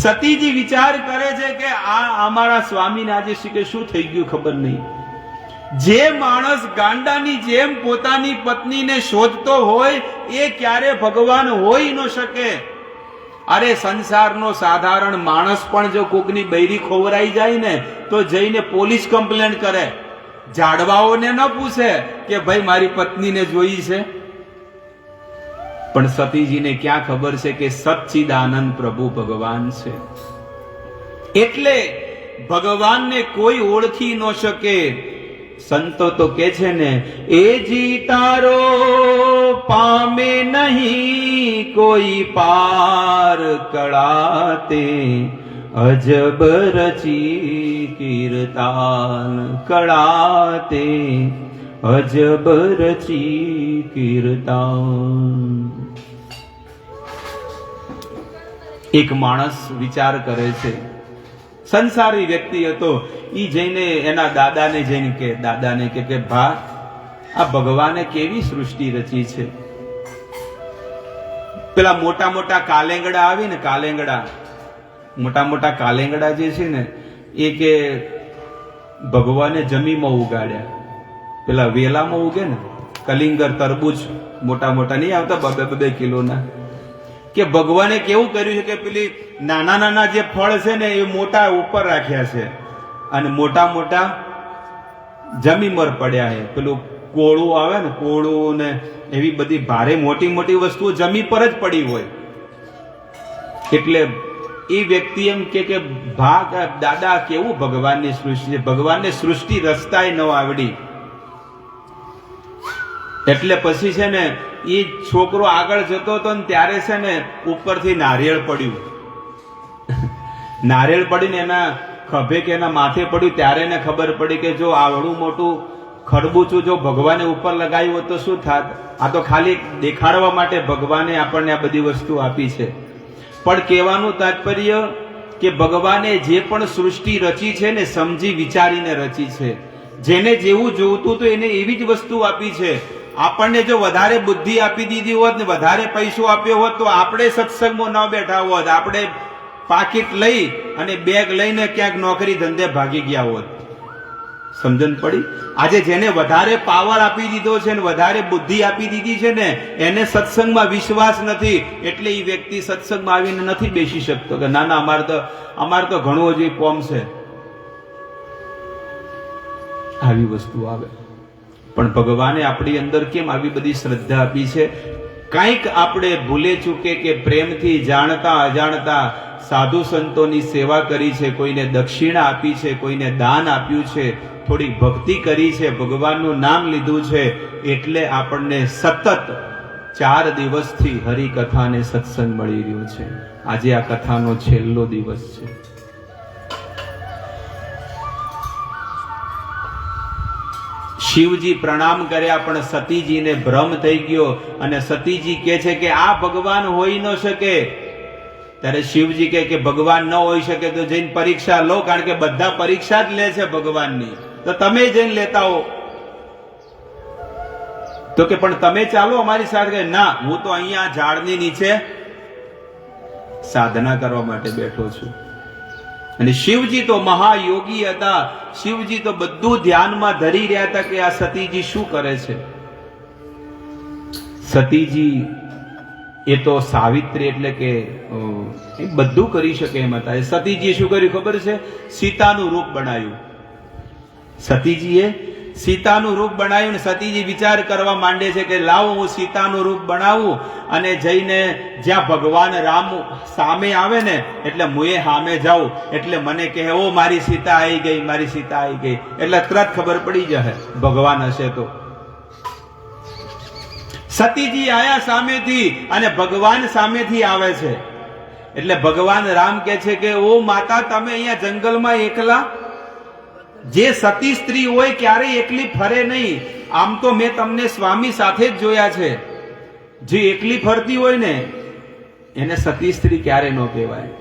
સતીજી વિચાર કરે છે કે આ અમારા સ્વામીને આજે શું થઈ ગયું ખબર નહીં. જે માણસ ગાંડાની જેમ પોતાની પત્નીને શોધતો હોય એ ક્યારે ભગવાન હોઈ ન શકે. અરે સંસારનો સાધારણ માણસ પણ જો કોકની બૈરી ખોવરાઈ જાય ને તો જઈને પોલીસ કમ્પ્લેન્ટ કરે, ઝાડવાઓને ન પૂછે કે ભાઈ મારી પત્નીને જોઈ છે. પણ સતીજીને ક્યાં ખબર છે કે સચ્ચિદાનંદ પ્રભુ ભગવાન છે. એટલે ભગવાનને કોઈ ઓળખી ન શકે. સંતો તો કે છે ને, એ જી તારો પામે નહીં કોઈ પાર કળાતે અજબ રચી કીર્તાન કળાતે અજબ રચી કીર્તાન. એક માણસ વિચાર કરે છે, સંસારી વ્યક્તિ હતો. ઈ જઈને એના દાદાને જઈને કે, દાદાને કે ભા આ ભગવાને કેવી સૃષ્ટિ રચી છે. પેલા મોટા મોટા કાલેંગડા આવી ને, કાલેંગડા, મોટા મોટા કાલેંગડા જે છે ને, એ કે ભગવાને જમીનમાં ઉગાડ્યા. પેલા વેલામાં ઉગે ને કલિંગર, તરબૂચ મોટા મોટા નહીં આવતા 2-2 કિલોના, કે ભગવાને કેવું કર્યું છે કે પેલી નાના નાના જે ફળ છે ને એ મોટા ઉપર રાખ્યા છે અને મોટા મોટા જમીન પડ્યા છે. પેલું કોળું આવે ને, કોળું ને એવી બધી ભારે મોટી મોટી વસ્તુઓ જમીન પર જ પડી હોય. એટલે એ વ્યક્તિ એમ કે ભાગ દાદા કેવું ભગવાનની સૃષ્ટિ છે, ભગવાનને સૃષ્ટિ રસ્તાય ન આવડી. એટલે પછી છે ને એ છોકરો આગળ જતો હતો ને ત્યારે છે ને ઉપરથી નારિયેળ પડ્યું. નારિયેળ પડીને એના ખભે કે એના માથે પડ્યું ત્યારે એને ખબર પડી કે જો આવડું મોટું ખરબૂચું જો ભગવાને ઉપર લગાવ્યું હોત તો શું થાત. આ તો ખાલી દેખાડવા માટે ભગવાને આપણને આ બધી વસ્તુ આપી છે. પણ કહેવાનું તાત્પર્ય કે ભગવાને જે પણ સૃષ્ટિ રચી છે ને સમજી વિચારીને રચી છે. જેને જેવું જોઈતું હતું એને એવી જ વસ્તુ આપી છે. આપણને જો વધારે બુદ્ધિ આપી દીધી હોત ને વધારે પૈસો આપ્યો હોત તો આપણે સત્સંગમાં ન બેઠા હોત, આપણે પાકીટ લઈ અને બેગ લઈને ક્યાંક નોકરી ધંધે ભાગી ગયા હોત. સમજણ પડી? આજે જેને વધારે પાવર આપી દીધો છે ને વધારે બુદ્ધિ આપી દીધી છે ને એને સત્સંગમાં વિશ્વાસ નથી, એટલે એ વ્યક્તિ સત્સંગમાં આવીને નથી બેસી શકતો કે ના ના અમારે તો ઘણું હજી કોમ છે. આવી વસ્તુ આવે. પણ ભગવાને આપણી અંદર કેમ આવી બધી શ્રદ્ધા આપી છે? કંઈક આપણે ભૂલે ચૂકે કે પ્રેમથી જાણતા અજાણતા સાધુ સંતોની સેવા કરી છે, કોઈને દક્ષિણા આપી છે, કોઈને દાન આપ્યું છે, થોડી ભક્તિ કરી છે, ભગવાનનું નામ લીધું છે, એટલે આપણને સતત 4 દિવસથી હરિકથા અને સત્સંગ મળી રહ્યો છે. આજે આ કથાનો છેલ્લો દિવસ છે. શિવજી પ્રણામ કર્યા પણ સતીજીને ભ્રમ થઈ ગયો અને સતીજી કહે છે કે આ ભગવાન હોઈ ન શકે. ત્યારે શિવજી કહે કે ભગવાન ન હોઈ શકે તો જઈને પરીક્ષા લો, કારણ કે બધા પરીક્ષા જ લે છે ભગવાનની, તો તમે જઈને લેતા હો. તો કે પણ તમે ચાલો અમારી સાથે. ના, હું તો અહીંયા ઝાડની નીચે સાધના કરવા માટે બેઠો છું. અને શિવજી તો મહાયોગી હતા. શિવજી તો બધું ધ્યાનમાં ધરી રહ્યા હતા કે આ સતીજી શું કરે છે. સતીજી એ તો સાવિત્રી એટલે કે એ બધું કરી શકે એમ હતા. સતીજીએ શું કર્યું ખબર છે? સીતાનું રૂપ બનાવ્યું. સતીજીએ સીતાનું રૂપ બનાવ્યું ને સતીજી વિચાર કરવા માંડે છે કે લાવો હું સીતાનું રૂપ બનાવું અને જઈને જ્યાં ભગવાન રામ સામે આવે ને એટલે હું એ સામે જાઉં એટલે મને કહે ઓ મારી સીતા આવી ગઈ, મારી સીતા આવી ગઈ, એટલે તરત ખબર પડી જશે ભગવાન હશે તો. સતીજી આયા સામેથી અને ભગવાન સામેથી આવે છે એટલે ભગવાન રામ કહે છે કે ઓ માતા તમે અહીંયા જંગલમાં એકલા. જે સતી સ્ત્રી હોય ક્યારેય એકલી ફરે નહીં. આમ તો મેં તમને સ્વામી સાથે જ જોયા છે. જે એકલી ફરતી હોય ને એને સતી સ્ત્રી ક્યારે ન કહેવાય.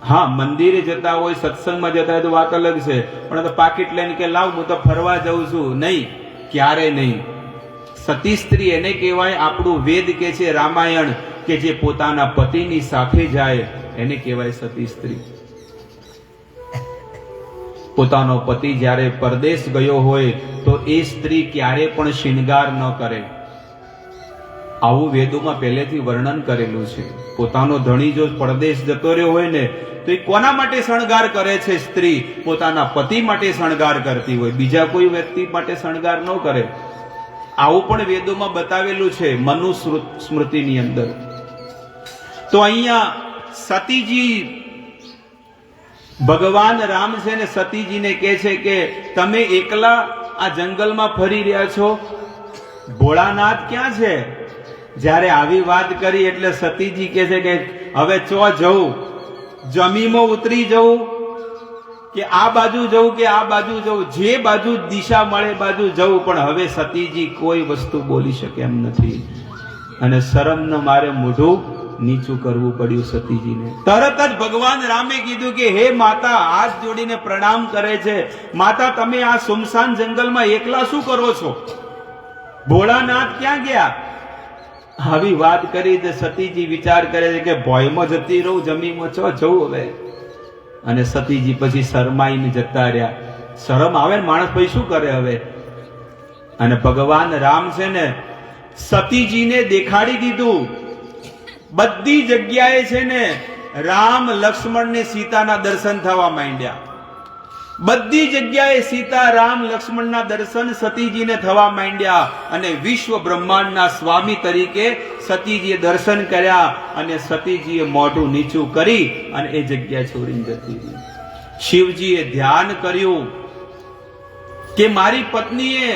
હા, મંદિરે જતા હોય, સત્સંગમાં જતા હોય તો વાત અલગ છે, પણ તો પાકીટ લઈને કે લાવ હું તો ફરવા જાઉં છું, નહીં, ક્યારે નહીં. સતી સ્ત્રી એને કહેવાય. આપણું વેદ કે છે રામાયણ કે જે પોતાના પતિની સાથે જાય એને કહેવાય સતી સ્ત્રી. પોતાનો પતિ જ્યારે પરદેશ ગયો હોય તો એ સ્ત્રી ક્યારે પણ શિંગાર ન કરે. આવું વેદોમાં પહેલેથી વર્ણન કરેલું છે. પોતાનો ધણી જો પરદેશ જતો રહ્યો હોય ને તો એ કોના માટે શણગાર કરે છે? સ્ત્રી પોતાના પતિ માટે શણગાર કરતી હોય, બીજા કોઈ વ્યક્તિ માટે શણગાર ન કરે. આવું પણ વેદોમાં બતાવેલું છે મનુ સ્મૃતિની અંદર. તો અહીંયા સતીજી ભગવાન રામ છે ને સતીજીને કહે છે કે તમે એકલા આ જંગલમાં ફરી રહ્યા છો, ભોળાનાથ ક્યાં છે? જ્યારે આવી વાત કરી એટલે સતીજી કહે છે કે હવે ચો જવું, જમીનમાં ઉતરી જવું કે આ બાજુ જવું કે આ બાજુ જવું, જે બાજુ દિશા મળે બાજુ જવું. પણ હવે સતીજી કોઈ વસ્તુ બોલી શકે એમ નથી અને શરમનો મારે મોઢું નીચું કરવું પડ્યું સતીજીને. તરત જ ભગવાન રામે કીધું કે હે માતા, હાથ જોડીને પ્રણામ કરે છે. માતા તમે આ સુમસાન જંગલમાં એકલા શું કરો છો? ભોળાનાથ ક્યાં ગયા? આવી વાત કરી તો સતીજી વિચાર કરે છે કે ભોયમાં જતી રહું, જમીનમાં ચો જવું હવે. અને સતીજી પછી શરમાઈને જતા રહ્યા. શરમ આવે ને માણસ પછી શું કરે હવે. અને ભગવાન રામ છે ને સતીજીને દેખાડી દીધું. બધી જગ્યાએ છે ને રામ લક્ષ્મણ ને સીતાના દર્શન થવા માંડ્યા. બધી જગ્યાએ સીતા રામ લક્ષ્મણના દર્શન સતીજીને થવા માંડ્યા. અને વિશ્વ બ્રહ્માંડના સ્વામી તરીકે સતીજીએ દર્શન કર્યા. અને સતીજીએ મોઢું નીચું કરી અને એ જગ્યા છોડીને જતી રહી. શિવજીએ ધ્યાન કર્યું કે મારી પત્નીએ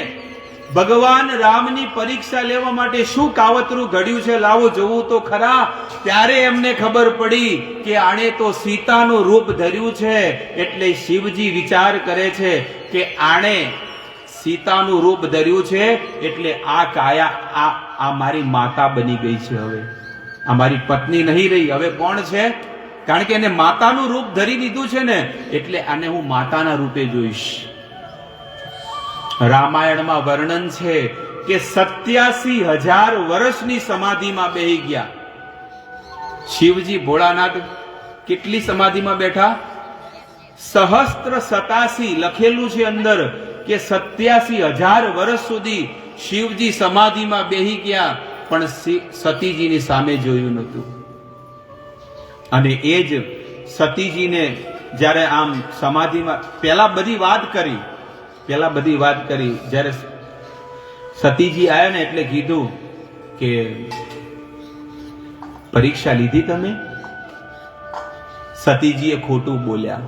ભગવાન રામની પરીક્ષા લેવા માટે શું કાવતરું ઘડ્યું છે, લાવો જોવું તો ખરા. ત્યારે એમને ખબર પડી કે આણે તો સીતાનું રૂપ ધર્યું છે. એટલે શિવજી વિચાર કરે છે કે આણે સીતાનું રૂપ ધર્યું છે એટલે આ કાયા આ મારી માતા બની ગઈ છે. હવે આ મારી પત્ની નહીં રહી. હવે કોણ છે? કારણ કે એને માતાનું રૂપ ધરી દીધું છે ને, એટલે આને હું માતાના રૂપે જોઈશ. રામાયણમાં વર્ણન છે કે 87,000 વર્ષની સમાધિમાં બેહી ગયા. શિવજી ભોળાનાથ કેટલી સમાધિમાં બેઠા? 87 લખેલું છે અંદર કે 87,000 વર્ષ સુધી શિવજી સમાધિમાં બેહી ગયા, પણ સતીજીની સામે જોયું નતું. અને એ જ સતીજીને જ્યારે આમ સમાધિમાં પેલા બધી વાત કરી જ્યારે સતીજી આવ્યા ને એટલે કીધું કે પરીક્ષા લીધી તમે? સતીજીએ ખોટું બોલ્યા.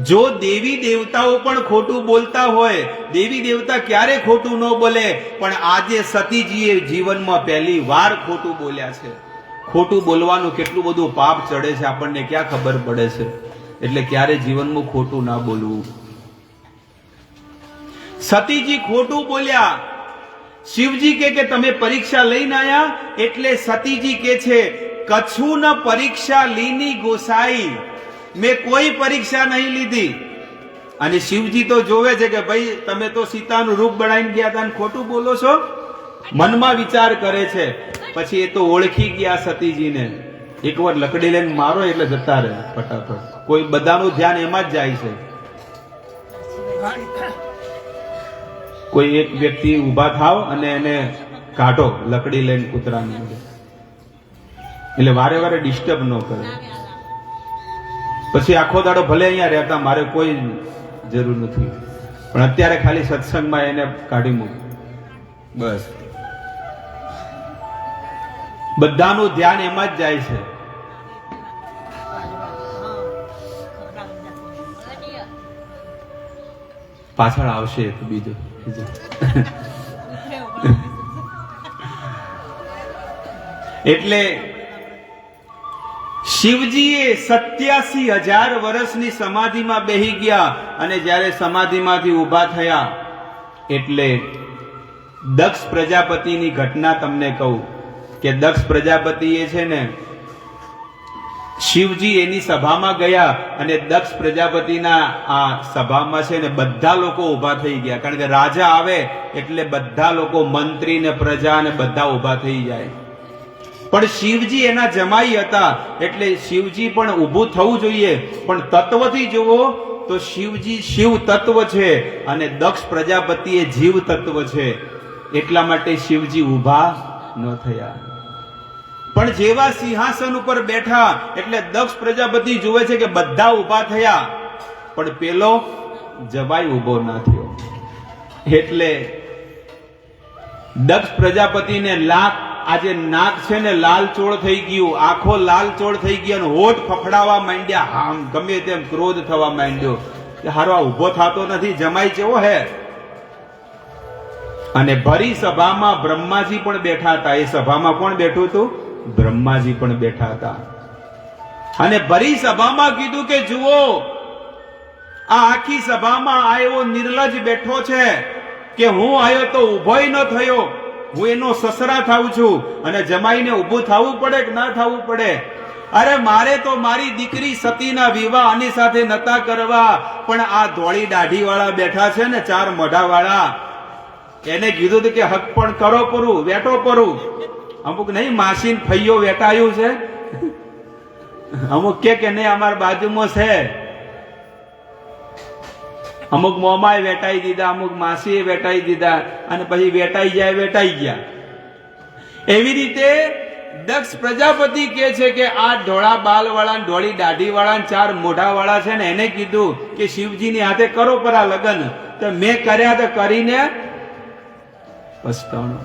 જો દેવી દેવતાઓ પણ ખોટું બોલતા હોય, દેવી દેવતા ક્યારે ખોટું ન બોલે, પણ આજે સતીજીએ જીવનમાં પહેલી વાર ખોટું બોલ્યા છે. ખોટું બોલવાનું કેટલું બધું પાપ ચડે છે આપણને ક્યાં ખબર પડે છે. એટલે ક્યારે જીવનમાં ખોટું ના બોલવું. સતીજી ખોટું બોલ્યા. શિવજી કે તમે પરીક્ષા લઈને આયા? એટલે સતીજી કે છે કછું ન પરીક્ષા લીની ગોસાઈ, મેં કોઈ પરીક્ષા નહીં લીધી. અને શિવજી તો જોવે છે કે ભાઈ તમે તો સીતાનું રૂપ બનાવીને ગયા હતા, ખોટું બોલો છો. મનમાં વિચાર કરે છે. પછી એ તો ઓળખી ગયા સતીજીને. એકવાર લકડી લઈને મારો એટલે જતા રહે ફટાફટ. કોઈ બધાનું ધ્યાન એમાં જ જાય છે. કોઈ એક વ્યક્તિ ઉભા થાવ અને એને કાઢો લકડી લઈને કૂતરાની અંદર, એટલે વારે વારે ડિસ્ટર્બ ન કરે. પછી આખો દાડો ભલે અહીંયા રહેતા, મારે કોઈ જરૂર નથી, પણ અત્યારે ખાલી સત્સંગમાં એને કાઢી મૂક બસ. બધાનું ધ્યાન એમાં જ જાય છે. પાછળ આવશે બીજું. એટલે શિવજીએ 87,000 વર્ષની સમાધિમાં બેહી ગયા. અને જ્યારે સમાધિમાંથી ઊભા થયા એટલે દક્ષ પ્રજાપતિની ઘટના તમને કહું કે દક્ષ પ્રજાપતિએ છે ને શિવજી એની સભામાં ગયા અને દક્ષ પ્રજાપતિના આ સભામાં છે ને બધા લોકો ઊભા થઈ ગયા. કારણ કે રાજા આવે એટલે બધા લોકો, મંત્રી ને પ્રજા ને બધા ઊભા થઈ જાય. પણ શિવજી એના જમાઈ હતા એટલે શિવજી પણ ઊભું થવું જોઈએ. પણ તત્વથી જુઓ તો શિવજી શિવ તત્વ છે અને દક્ષ પ્રજાપતિ એ જીવ તત્વ છે. એટલા માટે શિવજી ઊભા ન થયા. પણ જેવા સિંહાસન ઉપર બેઠા એટલે દક્ષ પ્રજાપતિ જુએ છે કે બધા ઊભા થયા, પણ પેલો જવાઈ ઊભો ના થયો. એટલે દક્ષ પ્રજાપતિને આજે નાક છે ને લાલચોળ થઈ ગયું, આંખો લાલચોળ થઈ ગઈ, હોઠ ફફડાવા માંડ્યા, આમ ગમે તેમ ક્રોધ થવા માંડ્યો કે હારો આ ઊભો થતો નથી, જમાઈ કેવો હે. અને ભરી સભામાં બ્રહ્માજી પણ બેઠા હતા. એ સભામાં કોણ બેઠું હતું? બ્રહ્માજી પણ બેઠા હતા. અને ભરી સભામાં કીધું કે જુઓ, આ આખી સભામાં આ એવો નિર્લજ બેઠો છે કે હું આયો તો ઊભોય ન થયો. હું એનો સસરા થાઉં છું અને જમાઈને ઊભું થવું પડે કે ના થવું પડે? અરે મારે તો મારી દીકરી સતીના વિવાહ આની સાથે નતા કરવા, પણ આ ધોળી દાઢી વાળા બેઠા છે ને, 4 મોઢા વાળા, એને કીધું કે હક પણ કરો પરું, વેટો પરું. અમુક નહીં માસી ફૈયો વેટાયું છે, અમુક કે નહીં અમારા બાજુમાં છે, અમુક મોમાએ વેટાઈ દીધા, અમુક માસીએ વેટાઈ દીધા, અને પછી વેટાઈ ગયા. એવી રીતે દક્ષ પ્રજાપતિ કે છે કે આ ધોળા બાલ વાળા, ધોળી દાઢી વાળા, 4 મોઢા વાળા છે ને એને કીધું કે શિવજીની હાથે કરો પરા લગન. તો મેં કર્યા તો કરીને પસ્તાણો.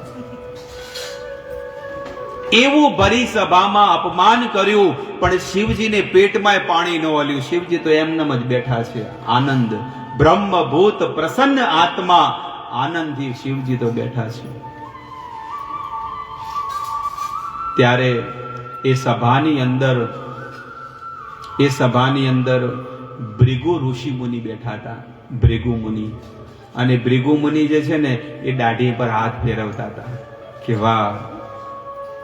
એવું ભરી સભામાં અપમાન કર્યું, પણ શિવજીને પેટમાં પાણી ન વળ્યું. શિવજી તો એમનેમ જ બેઠા છે, આનંદ બ્રહ્મભૂત પ્રસન્ન આત્મા, આનંદથી શિવજી તો બેઠા છે. ત્યારે એ સભાની અંદર ભૃગુ ઋષિ મુનિ બેઠા હતા. ભૃગુ મુનિ, અને ભૃગુ મુનિ જે છે ને એ દાઢી પર હાથ ફેરવતા હતા કે વાહ,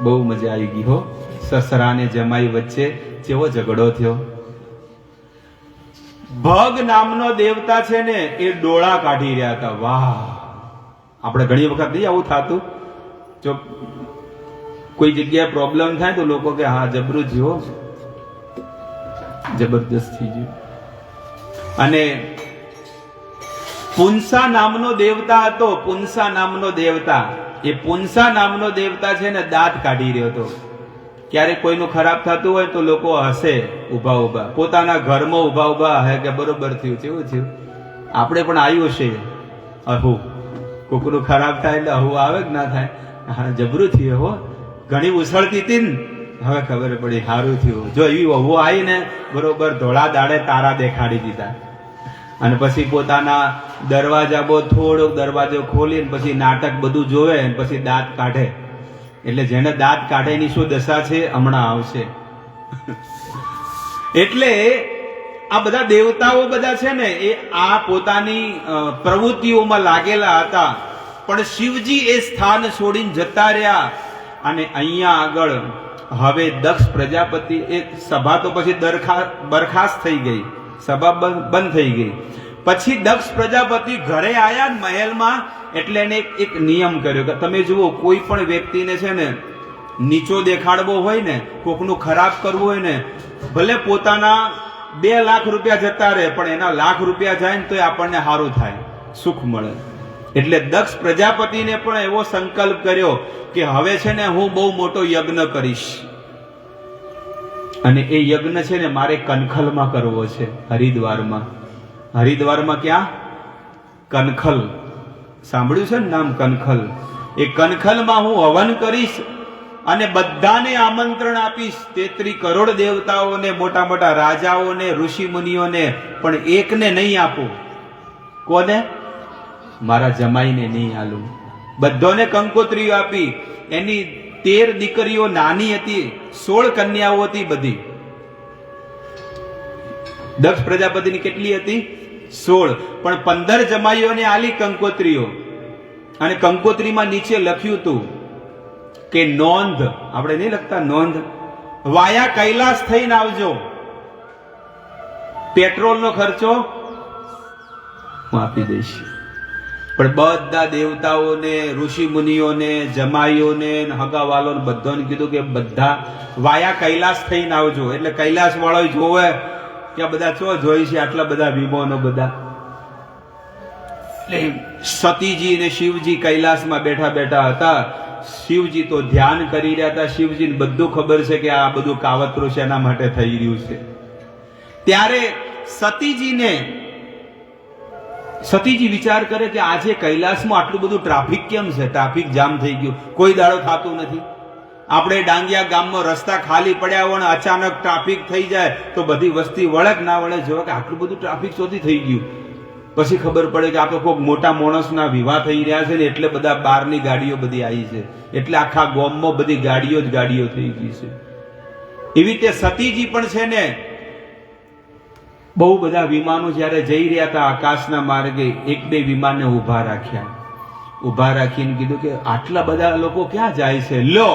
બહુ મજા આવી ગઈ હો, સસરા ને જમાઈ વચ્ચે જેવો ઝઘડો થયો. ભગ નામનો દેવતા છે ને એ ડોળા કાઢી રહ્યા હતા. વાહ, આપણે ઘણી વખત નહીં આવું થતું? જો કોઈ જગ્યાએ પ્રોબ્લેમ થાય તો લોકો કે હા જબરું થયો, જબરદસ્ત થઈ ગયું. અને પુંસા નામનો દેવતા હતો. પુંસા નામનો દેવતા, એ પુંસા નામનો દેવતા છે ને દાંત કાઢી રહ્યો હતો. ક્યારેક કોઈનું ખરાબ થતું હોય તો લોકો હસે ઉભા, પોતાના ઘરમાં ઉભા હે કે બરોબર થયું, કેવું થયું. આપણે પણ આવ્યું હશે અહુ, કોકનું ખરાબ થાય એટલે અહુ આવે કે ના થાય, હા જબરું થયું હો, ઘણી ઉછળતી હતી ને હવે ખબર પડી સારું થયું. જો એવી વહુ આવી ને બરોબર ધોળા દાડે તારા દેખાડી દીધા. અને પછી પોતાના દરવાજા થોડોક દરવાજો ખોલીને પછી નાટક બધું જોવે, પછી દાંત કાઢે. એટલે જેને દાંત કાઢે એની શું દશા છે હમણાં આવશે. એટલે આ બધા દેવતાઓ બધા છે ને એ આ પોતાની પ્રવૃત્તિઓમાં લાગેલા હતા, પણ શિવજી એ સ્થાન છોડીને જતા રહ્યા. અને અહીંયા આગળ હવે દક્ષ પ્રજાપતિ, એક સભા તો પછી બરખાસ્ત થઈ ગઈ, સભા બંધ થઈ ગઈ. પછી દક્ષ પ્રજાપતિ ઘરે આયા મહેલમાં, એટલે એને એક નિયમ કર્યો કે તમે જુઓ, કોઈ પણ વ્યક્તિને છે ને નીચો દેખાડવો હોય ને, કોકનું ખરાબ કરવું હોય ને, ભલે પોતાના 2 લાખ રૂપિયા જતા રહે, પણ એના લાખ રૂપિયા જાય ને તો આપણને સારું થાય, સુખ મળે. એટલે દક્ષ પ્રજાપતિને પણ એવો સંકલ્પ કર્યો કે હવે છે ને હું બહુ મોટો યજ્ઞ કરીશ, અને એ યજ્ઞ છે ને મારે કનખલમાં કરવો છે, હરિદ્વારમાં. હરિદ્વારમાં ક્યાં? કનખલ, સાંભળ્યું છે ને નામ કનખલ. એ કનખલમાં હું હવન કરીશ અને બધાને આમંત્રણ આપીશ. 33 કરોડ દેવતાઓને, મોટા મોટા રાજાઓને, ઋષિ મુનિઓને, પણ એકને નહીં આપું. કોને? મારા જમાઈને નહીં આલું. બધાને કંકોત્રીઓ આપી. એની 13 દીકરીઓ નાની હતી, 16 કન્યાઓ હતી બધી. દક્ષ પ્રજાપતિની કેટલી હતી? 16. પણ 15 જમાઈઓને આલી કંકોત્રીઓ. અને કંકોત્રીમાં નીચે લખ્યું હતું કે નોંધ, આપણે નહીં લખતા નોંધ, વાયા કૈલાસ થઈને આવજો, પેટ્રોલનો ખર્ચો હું આપી દઈશ. પણ બધા દેવતાઓને, ઋષિ મુનિઓને, જમાઈઓને, હગાવાલોને બધાને કીધું કે બધા વાયા કૈલાસ થઈને આવજો. એટલે કૈલાસ વાળો જોવે કે બધા ચો જોઈ છે આટલા બધા વિમોનો બધા. એટલે સતીજી ને શિવજી કૈલાસમાં બેઠા બેઠા હતા. શિવજી તો ધ્યાન કરી રહ્યા હતા. શિવજીને બધું ખબર છે કે આ બધું કાવતરું શેના માટે થઈ રહ્યું છે. ત્યારે સતીજી વિચાર કરે કે આજે કૈલાસમાં આટલું બધું ટ્રાફિક કેમ છે? ટ્રાફિક જામ થઈ ગયું, કોઈ દાડો થતું નથી. આપણે ડાંગિયા ગામમાં રસ્તા ખાલી પડ્યા હોય ને અચાનક ટ્રાફિક થઈ જાય તો બધી વસ્તી વળે કે ના વળે, જોવે કે આટલું બધું ટ્રાફિક ચોથી થઈ ગયું. પછી ખબર પડે કે આ તો કોઈક મોટા માણસના વિવાહ થઈ રહ્યા છે ને એટલે બધા બહારની ગાડીઓ બધી આવી છે, એટલે આખા ગામમાં બધી ગાડીઓ જ ગાડીઓ થઈ ગઈ છે. એવી રીતે સતીજી પણ છે ને બહુ બધા વિમાનો જયારે જઈ રહ્યા હતા આકાશના માર્ગે, 1-2 વિમાનને ઉભા રાખ્યા. ઉભા રાખીને કીધું કે આટલા બધા લોકો ક્યાં જાય છે? લો,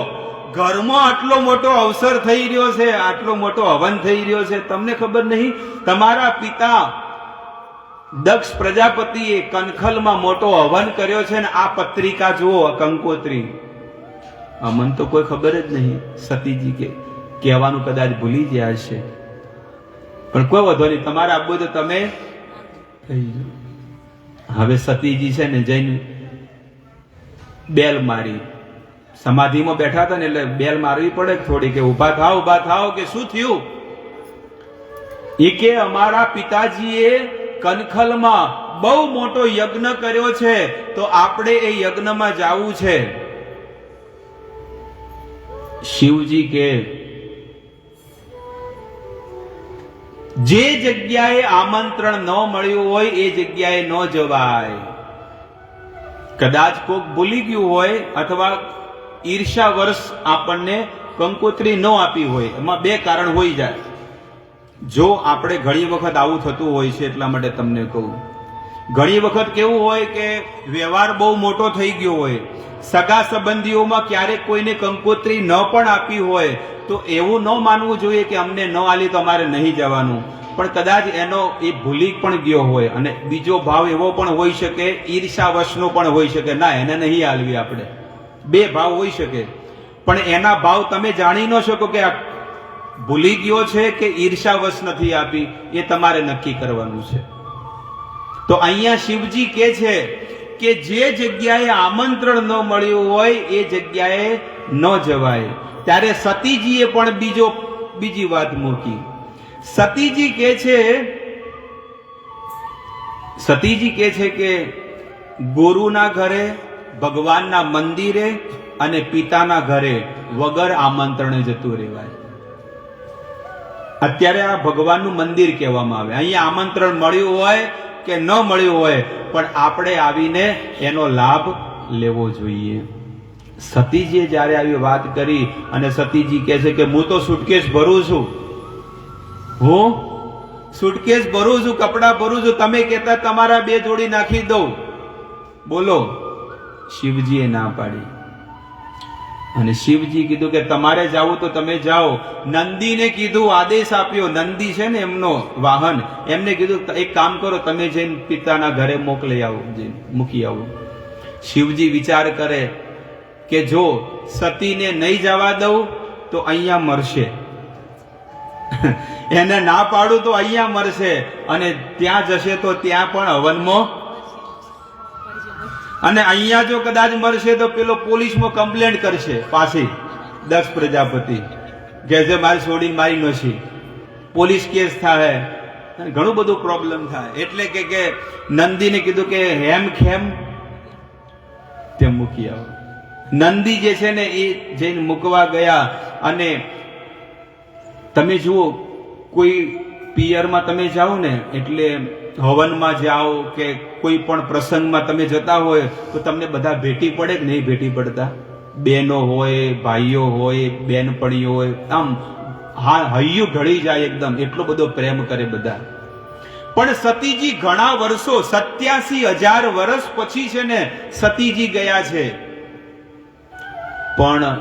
ઘરમાં આટલો મોટો અવસર થઈ રહ્યો છે, આટલો મોટો હવન થઈ રહ્યો છે, તમને ખબર નહીં? તમારા પિતા દક્ષ પ્રજાપતિએ કનખલમાં મોટો હવન કર્યો છે ને આ પત્રિકા જુઓ, કંકોત્રી. અમન તો કોઈ ખબર જ નહીં. સતીજી કે કહેવાનું કદાચ ભૂલી ગયા છે, પણ કોઈ વાંધો નહીં, તમારે આપવું તો તમે કહી દો. હવે સતીજી છે ને જઈને બેલ મારી, સમાધિમાં બેઠા હતા ને એટલે બેલ મારવી પડે થોડી, કે ઊભા થાવ કે શું થયું? એ કે અમારા પિતાજીએ કનખલમાં બહુ મોટો યજ્ઞ કર્યો છે, તો આપણે એ યજ્ઞમાં જવું છે. શિવજી કે જે જગ્યાએ આમંત્રણ ન મળ્યું હોય એ જગ્યાએ ન જવાય. કદાચ કોક ભૂલી ગયું હોય અથવા ઈર્ષા વર્ષ આપણને કંકોત્રી ન આપી હોય, એમાં બે કારણ હોઈ જાય. જો આપણે ઘણી વખત આવું થતું હોય છે, એટલા માટે તમને કહું. ઘણી વખત કેવું હોય કે વ્યવહાર બહુ મોટો થઈ ગયો હોય, સગા સંબંધીઓમાં ક્યારેક કોઈને કંકોત્રી ન પણ આપી હોય, તો એવું ન માનવું જોઈએ કે અમને ન આલી તો અમારે નહીં જવાનું. પણ કદાચ એનો એ ભૂલી પણ ગયો હોય, અને બીજો ભાવ એવો પણ હોઈ શકે, ઈર્ષાવશનો પણ હોઈ શકે, ના એને નહીં આલવી આપણે. બે ભાવ હોઈ શકે, પણ એના ભાવ તમે જાણી ન શકો કે ભૂલી ગયો છે કે ઈર્ષાવશ નથી આપી, એ તમારે નક્કી કરવાનું છે. તો અહીંયા શિવજી કે છે કે જે જગ્યાએ આમંત્રણ ન મળ્યું હોય એ જગ્યાએ ન જવાય. ત્યારે સતીજીએ પણ બીજી વાત મૂકી. સતીજી કે છે કે ગુરુના ઘરે, ભગવાનના મંદિરે અને પિતાના ઘરે વગર આમંત્રણે જતું રહેવાય. અત્યારે આ ભગવાનનું મંદિર કહેવામાં આવે. અહીંયા આમંત્રણ મળ્યું હોય કે ન મળ્યું હોય, પણ આપણે આવીને એનો લાભ લેવો જોઈએ. સતીજીએ જ્યારે આવી વાત કરી, અને સતીજી કહે છે કે હું તો સુટકેસ ભરું છું, હું સુટકેસ ભરું છું, કપડા ભરું છું, તમે કહેતા તમારા બે જોડી નાખી દઉં. બોલો, શિવજીએ ના પાડી. અને શિવજી કીધું કે તમારે જાવું તો તમે જાઓ. નંદીને કીધું, આદેશ આપ્યો. નંદી છે ને એમનો વાહન, એમને કીધું એક કામ કરો, તમે જઈને પિતાના ઘરે મોકલી આવો, મૂકી આવો. શિવજી વિચાર કરે કે જો સતીને નહીં જવા દઉં તો અહીંયા મરશે, એને ના પાડું તો અહીંયા મરશે, અને ત્યાં જશે તો ત્યાં પણ હવનમાં, અને અહીંયા જો કદાચ મરશે તો પેલો પોલીસમાં કમ્પ્લેન્ટ કરશે પાછી. દક્ષ પ્રજાપતિ કે જે મારી છોડીને મારી નોશી, પોલીસ કેસ થાય, ઘણું બધું પ્રોબ્લેમ થાય. એટલે કે નંદીને કીધું કે હેમ ખેમ તે મૂકી આવો. નંદી જે છે ને એ જઈને મૂકવા ગયા. અને તમે જુઓ, કોઈ પિયરમાં તમે જાઓ ને, એટલે હવનમાં જાઓ કે કોઈ પણ પ્રસંગમાં તમે જતા હોય તો તમને બધા ભેટી પડે કે નહીં ભેટી પડતા? બહેનો હોય, ભાઈઓ હોય, બેનપણીઓ હોય, આમ હૈયું ઢળી જાય એકદમ, એટલો બધો પ્રેમ કરે બધા. પણ સતીજી ઘણા વર્ષો, 87,000 વર્ષ પછી છે ને સતીજી ગયા છે, પણ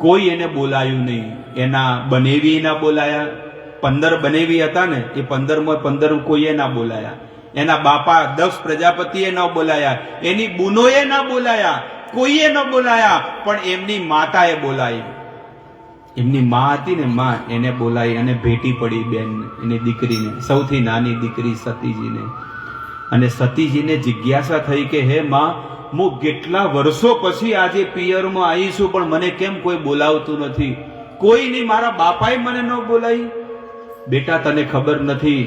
કોઈ એને બોલાયું નહીં. એના બનેવી ના બોલાયા. 15 બનેવી હતા ને, એ 15 કોઈએ ના બોલાયા. એના બાપા દક્ષ પ્રજાપતિએ ન બોલાયા, એની બુનોએ ના બોલાયા, કોઈએ ન બોલાયા. પણ એમની માતાએ બોલાવી. એમની માં હતી ને, માં એને બોલાવી, અને ભેટી પડી બેન, એની દીકરીને, સૌથી નાની દીકરી સતીજીને. અને સતીજીને જિજ્ઞાસા થઈ કે હે માં, હું કેટલા વર્ષો પછી આજે પિયરમાં આવી છું, પણ મને કેમ કોઈ બોલાવતું નથી? કોઈ નહીં, મારા બાપાએ મને ન બોલાવી. બેટા, તને ખબર નથી,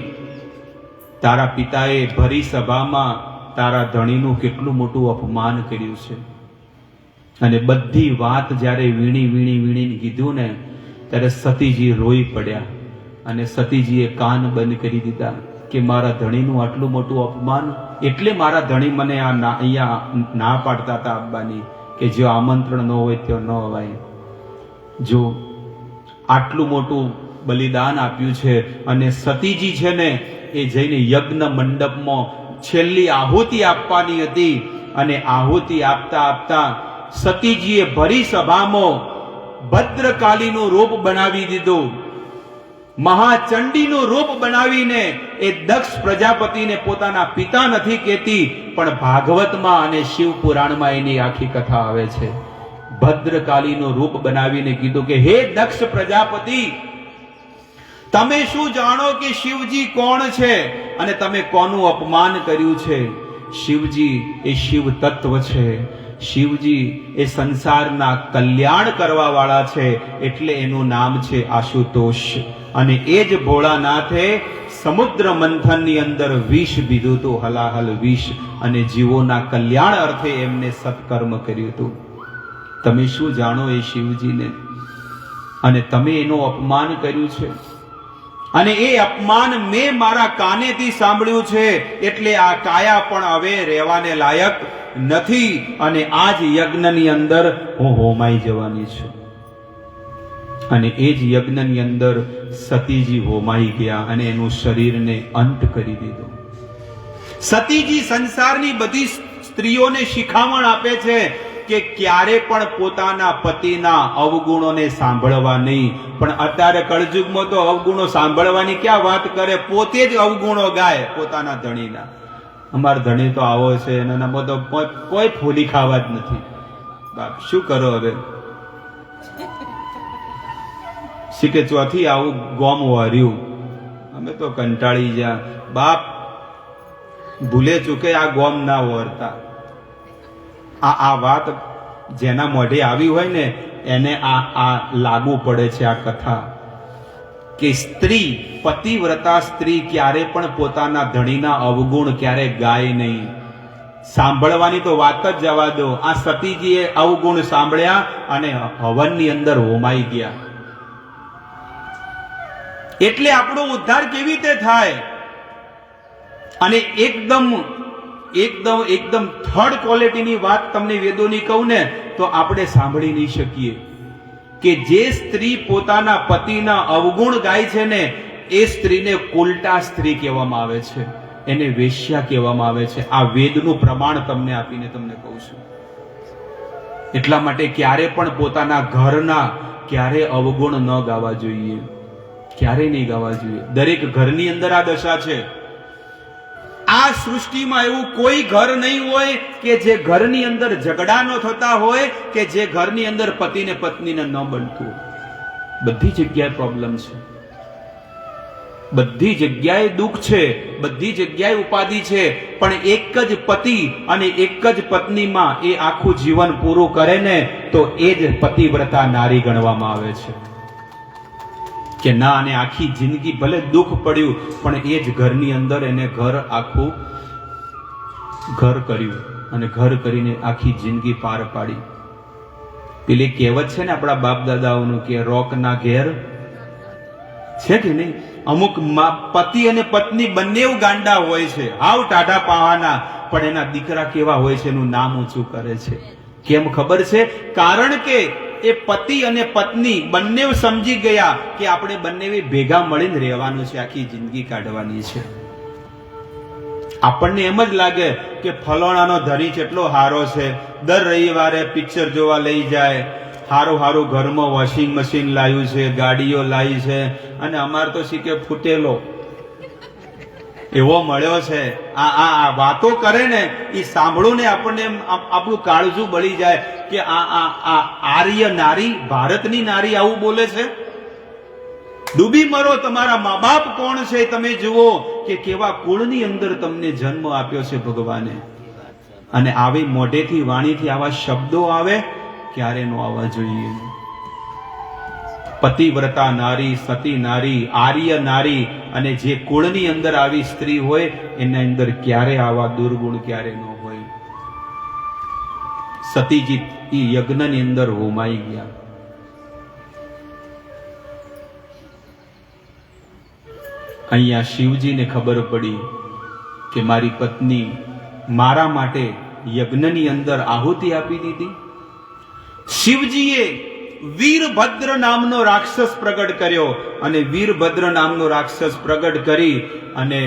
તારા પિતાએ ભરી સભામાં તારા ધણીનું કેટલું મોટું અપમાન કર્યું છે. અને બધી વાત જ્યારે વીણી કીધું ને, ત્યારે સતીજી રોઈ પડ્યા. અને સતીજીએ કાન બંધ કરી દીધા કે મારા ધણીનું આટલું મોટું અપમાન, એટલે મારા ધણી મને અહીંયા ના પાડતા હતા આવવાની, કે જો આમંત્રણ ન હોય તો ન અવાય. જો આટલું મોટું બલિદાન આપ્યું છે. અને સતીજી છે ને, એ જઈને યજ્ઞ મંડપમાં છેલ્લી આહુતિ આપવાની હતી. અને આહુતિ આપતા સતીજીએ ભરી સભામાં ભદ્રકાલીનું રૂપ બનાવી દીધું. મહાચંડીનું રૂપ બનાવીને એ દક્ષ પ્રજાપતિને પોતાના પિતા નથી કહેતી, પણ ભાગવતમાં અને શિવ પુરાણમાં એની આખી કથા આવે છે. ભદ્રકાલીનું રૂપ બનાવીને કીધું કે હે દક્ષ પ્રજાપતિ, તમે શું જાણો કે શિવજી કોણ છે અને તમે કોનું અપમાન કર્યું છે? શિવજી એ શિવ તત્વ છે. શિવજી એ સંસારના કલ્યાણ કરવા વાળા છે, એટલે એનું નામ છે આશુતોષ. અને એ જ ભોળાનાથે સમુદ્ર મંથનની અંદર વિષ પીધું હતું, હલાહલ વિષ, અને જીવોના કલ્યાણ અર્થે એમને સત્કર્મ કર્યું હતું. તમે શું જાણો એ શિવજીને? અને તમે એનું અપમાન કર્યું છે, અને એ અપમાન મેં મારા કાનેથી સાંભળ્યું છે, એટલે આ કાયા પણ હવે રહેવાને લાયક નથી, અને આ જ યજ્ઞની અંદર હું હોમાઈ જવાની છું. અને એ જ યજ્ઞની અંદર સતીજી હોમાઈ ગયા અને એનું શરીરને અંત કરી દીધો. સતીજી સંસારની બધી સ્ત્રીઓને શિખામણ આપે છે કે ક્યારે પણ પોતાના પતિના અવગુણોને સાંભળવા નહીં. પણ અત્યારે કળયુગમાં તો અવગુણો સાંભળવાની ક્યાં વાત કરે, પોતે જ અવગુણો ગાય પોતાના ધણીના. અમાર ધણી તો આવો છે, એનામાં તો કોઈ ફૂલી ખાવા જ નથી. બાપ શું કરો હવે? શીખે ચોથી આવું ગોમ વર્યું, અમે તો કંટાળી ગયા. બાપ ભૂલે ચૂકે આ ગોમ ના વરતા. આ વાત જેના મોઢે આવી હોય ને એને આ લાગુ પડે છે આ કથા, કે સ્ત્રી, પતિવ્રતા સ્ત્રી ક્યારે પણ પોતાના ધણીના અવગુણ ક્યારે ગાય નહીં. સાંભળવાની તો વાત જ જવા દો. આ સતીજીએ અવગુણ સાંભળ્યા અને હવનની અંદર હોમાઈ ગયા. એટલે આપણો ઉદ્ધાર કેવી રીતે થાય? અને એકદમ થર્ડ ક્વોલિટીની વાત તમને વેદોની કહું ને તો આપણે સાંભળી નહીં શકીએ, કે જે સ્ત્રી પોતાના પતિના અવગુણ ગાય છે ને એ સ્ત્રીને કુલટા સ્ત્રી કહેવામાં આવે છે, એને વેશ્યા કહેવામાં આવે છે. આ વેદનું પ્રમાણ તમને આપીને તમને કહું છું. એટલા માટે ક્યારે પણ પોતાના ઘરના ક્યારે અવગુણ ન ગાવા જોઈએ, ક્યારે નહીં ગાવા જોઈએ. દરેક ઘરની અંદર આ દશા છે. આ સૃષ્ટિમાં એવું કોઈ ઘર નહીં હોય કે જે ઘરની અંદર ઝઘડા ન થતા હોય, કે જે ઘરની અંદર પતિને પત્નીને ન બનતું. બધી જગ્યાએ પ્રોબ્લેમ છે, બધી જગ્યાએ દુઃખ છે, બધી જગ્યાએ ઉપાધિ છે. પણ એક જ પતિ અને એક જ પત્નીમાં એ આખું જીવન પૂરું કરે ને તો એ જ પતિવ્રતા નારી ગણવામાં આવે છે. કે ના, અને આખી જિંદગી ભલે દુઃખ પડ્યું પણ એ જ ઘરની અંદર એને આખું ઘર કર્યું અને ઘર કરીને આખી જિંદગી પાર પાડી. પેલી કહેવત છે ને આપણા બાપ દાદાઓનું કે રોકના ઘેર છે કે નહીં? અમુક પતિ અને પત્ની બંને ગાંડા હોય છે, હાવ ટાઢા પાવાના, પણ એના દીકરા કેવા હોય છે એનું નામ ઊંચું કરે છે. કેમ ખબર છે? કારણ કે એ પતિ અને પત્ની બંને સમજી ગયા કે આપણે બંને ભેગા મળીને રહેવાનું છે, આખી જિંદગી કાઢવાની છે. આપણને એમ જ લાગે કે ફલોણાનો ધણી કેટલો હારો છે, દર રવિવારે પિક્ચર જોવા લઈ જાય, હારું ઘરમાં વોશિંગ મશીન લાવ્યું છે, ગાડીઓ લાવી છે, અને અમાર તો શીખે ફૂટેલો એવો મળ્યો છે. આ વાતો કરે ને એ સાંભળું ને આપણને આપણું કાળજું બળી જાય કે આ આર્ય નારી, ભારતની નારી આવું બોલે છે. ડૂબી મરો, તમારા મા બાપ કોણ છે તમે જુઓ, કે કેવા કુળની અંદર તમને જન્મ આપ્યો છે ભગવાને. અને આવી મોઢેથી વાણીથી આવા શબ્દો આવે ક્યારે નો આવવા જોઈએ. પતિવ્રતા નારી, સતી નારી, આર્ય નારી, અને જે કુળની અંદર આવી સ્ત્રી હોય એના અંદર ક્યારે આવા દુર્ગુણ ક્યારે ન હોય. સતીજી યજ્ઞની અંદર હોમાઈ ગયા. અહીંયા શિવજીને ખબર પડી કે મારી પત્ની મારા માટે યજ્ઞની અંદર આહુતિ આપી દીધી. શિવજીએ વીરભદ્ર નામનો રાક્ષસ પ્રગટ કર્યો, અને વીરભદ્ર નામનો રાક્ષસ પ્રગટ કરી અને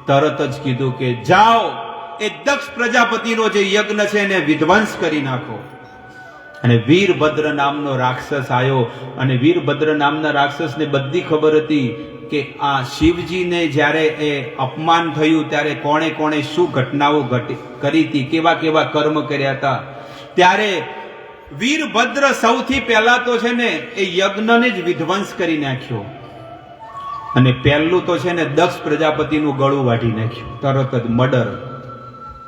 તરત જ કીધું કે જાઓ એ દક્ષ પ્રજાપતિનો જે યજ્ઞ છે એને વિધ્વંસ કરી નાખો. અને વીરભદ્ર નામનો રાક્ષસ આવ્યો, અને વીરભદ્ર નામના રાક્ષસને બધી ખબર હતી કે આ શિવજીને જ્યારે એ અપમાન થયું ત્યારે કોણે કોણે શું ઘટનાઓ કરી હતી, કેવા કેવા કર્મ કર્યા હતા. ત્યારે વીરભદ્ર સૌથી પહેલા તો છે ને એ યજ્ઞને જ વિધ્વંસ કરી નાખ્યો, અને પહેલું તો છે ને દક્ષ પ્રજાપતિનું ગળું વાઢી નાખ્યું, તરત જ મર્ડર.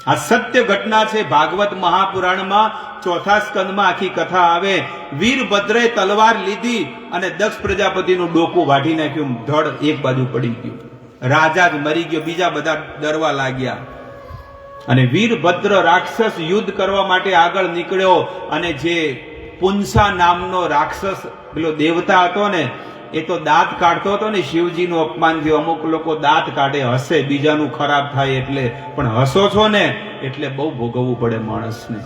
આ સત્ય ઘટના છે. ભાગવત મહાપુરાણમાં ચોથા સ્કંદમાં આખી કથા આવે. વીરભદ્રે તલવાર લીધી અને દક્ષ પ્રજાપતિનું ડોકું વાઢી નાખ્યું, ધડ એક બાજુ પડી ગયું, રાજા જ મરી ગયો, બીજા બધા ડરવા લાગ્યા. અને વીરભદ્ર રાક્ષસ યુદ્ધ કરવા માટે આગળ નીકળ્યો, અને જે પુંસા નામનો રાક્ષસ પેલો દેવતા હતો ને, એ તો દાંત કાઢતો હતો ને, શિવજીનું અપમાન થયું. અમુક લોકો દાંત કાઢે, હસે, બીજાનું ખરાબ થાય એટલે, પણ હસો છો ને એટલે બહુ ભોગવવું પડે માણસને.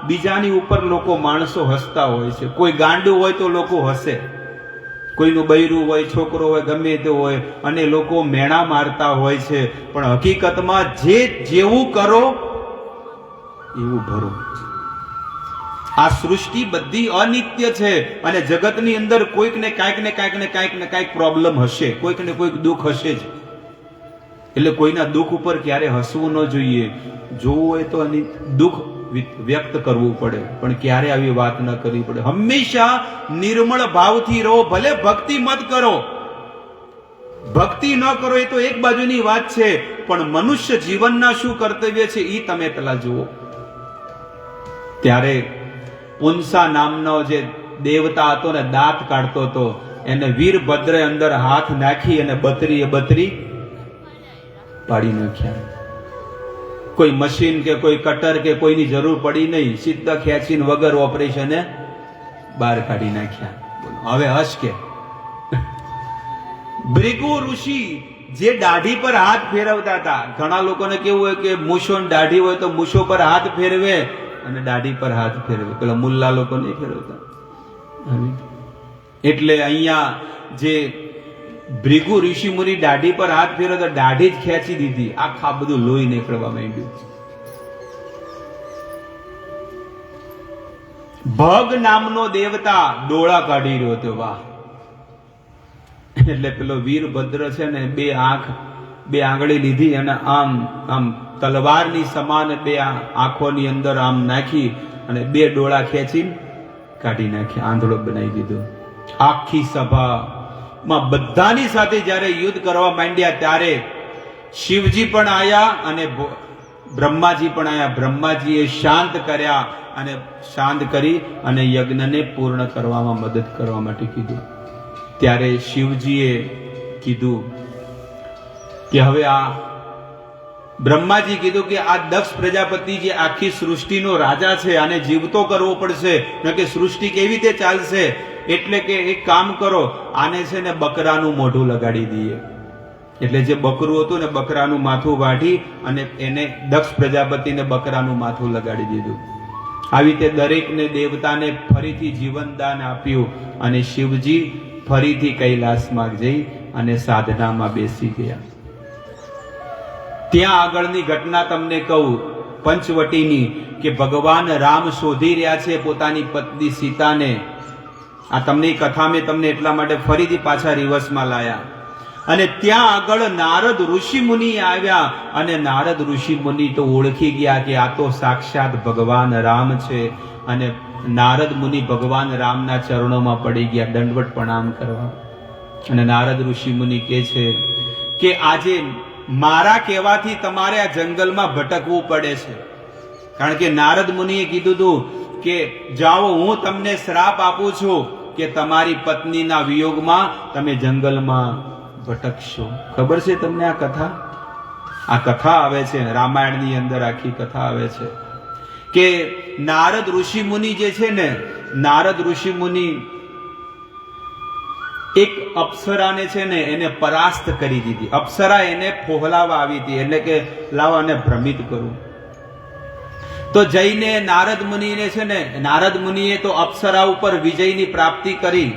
બીજાની ઉપર લોકો માણસો હસતા હોય છે. કોઈ ગાંડું હોય તો લોકો હસે, કોઈનું બૈરું હોય, છોકરો હોય, ગમે તે હોય, અને લોકો મેણા મારતા હોય છે. પણ હકીકતમાં જેવું કરો એવું ભરો. આ સૃષ્ટિ બધી અનિત્ય છે, અને જગતની અંદર કોઈક ને કાંઈક પ્રોબ્લેમ હશે, કોઈક ને કોઈક દુઃખ હશે જ. એટલે કોઈના દુઃખ ઉપર ક્યારે હસવું ન જોઈએ. જોવું હોય તો દુઃખ વ્યક્ત કરવું પડે, પણ ક્યારે આવી વાત ન કરવી પડે. હંમેશા નિર્મળ ભાવથી રહો. ભલે ભક્તિ મત કરો, ભક્તિ ન કરો એ તો એક બાજુની વાત છે, પણ મનુષ્ય જીવનના શું કર્તવ્ય છે એ તમે પેલા જુઓ. ત્યારે પુંસા નામનો જે દેવતા હતો ને, દાંત કાઢતો હતો, એને વીરભદ્રે અંદર હાથ નાખી અને બતરી પાડી નાખ્યા. કોઈ મશીન કે કોઈ કટર કે કોઈની જરૂર પડી નહીં, સીધા ખેંચીને વગર ઓપરેશને બહાર કાઢી નાખ્યા. હવે હશ કે ભૃગુ ઋષિ જે દાઢી પર હાથ ફેરવતા હતા. ઘણા લોકોને કેવું હોય કે મૂછો ને દાઢી હોય તો મૂછો પર હાથ ફેરવે અને દાઢી પર હાથ ફેરવે. પેલા મુલ્લા લોકો નહીં ફેરવતા. એટલે અહીંયા જે ભૃગુ ઋષિ મુનિ દાઢી પર હાથ ફેરવતા, દાઢી જ ખેંચી દીધી, આખા બધું લોહી નીકળવા માંડ્યું. ભગ નામનો દેવતા ડોળા કાઢી રહ્યો હતો. વાહ! એટલે પેલો વીરભદ્ર છે ને, બે આંગળી લીધી અને આમ તલવારની સમાન બે આંખોની અંદર આમ નાખી અને બે ડોળા ખેંચીને કાઢી નાખ્યા, આંધળો બનાવી દીધો. આખી સભામાં બધાની સાથે જયારે યુદ્ધ કરવા માંડ્યા ત્યારે શિવજી પણ આયા અને બ્રહ્માજી પણ આયા. બ્રહ્માજીએ શાંત કર્યા, અને શાંત કરી અને યજ્ઞને પૂર્ણ કરવામાં મદદ કરવા માટે કીધું. ત્યારે શિવજીએ કીધું કે હવે બ્રહ્માજી કીધું કે આ દક્ષ પ્રજાપતિ જે આખી સૃષ્ટિનો રાજા છે, આને જીવતો કરવો પડશે, કે સૃષ્ટિ કેવી રીતે ચાલશે. એટલે કે એક કામ કરો, આને છે ને બકરાનું મોઢું લગાડી દઈએ. એટલે જે બકરું હતું ને, બકરાનું માથું વાઢી અને એને દક્ષ પ્રજાપતિને બકરાનું માથું લગાડી દીધું. આવી રીતે દરેકને દેવતાને ફરીથી જીવનદાન આપ્યું, અને શિવજી ફરીથી કૈલાસમાં જઈ અને સાધનામાં બેસી ગયા. ત્યાં આગળની ઘટના તમને કહું, પંચવટીની, કે ભગવાન રામ શોધી રહ્યા છે પોતાની પત્ની સીતાને. આ તમને કથા મેં તમને એટલા માટે ફરીથી પાછા રિવર્સમાં લાયા. અને ત્યાં આગળ નારદ ઋષિ મુનિ આવ્યા, અને નારદ ઋષિ મુનિ તો ઓળખી ગયા કે આ તો સાક્ષાત ભગવાન રામ છે. અને નારદ મુનિ ભગવાન રામના ચરણોમાં પડી ગયા, દંડવત પ્રણામ કરવા. અને નારદ ઋષિ મુનિ કહે છે કે આજે મારા કહેવાથી તમારે આ જંગલમાં ભટકવું પડે છે. કારણ કે નારદ મુનિએ કીધું હતું કે જાઓ, હું તમને શ્રાપ આપું છું કે તમારી પત્નીના વિયોગમાં તમે જંગલમાં ભટકશો. ખબર છે તમને આ કથા? આ કથા આવે છે રામાયણની અંદર, આખી કથા આવે છે કે નારદ ઋષિ મુનિ જે છે ને, નારદ ઋષિ મુનિ એક અપ્સરાને છે ને એને પરાસ્ત કરી દીધી. અપ્સરા એને ફોહલાવા આવી હતી, એટલે કે લાવો અને ભ્રમિત કરું. તો જઈને નારદ મુનિને છે ને, નારદ મુનિએ તો અપ્સરા ઉપર વિજયની પ્રાપ્તિ કરી,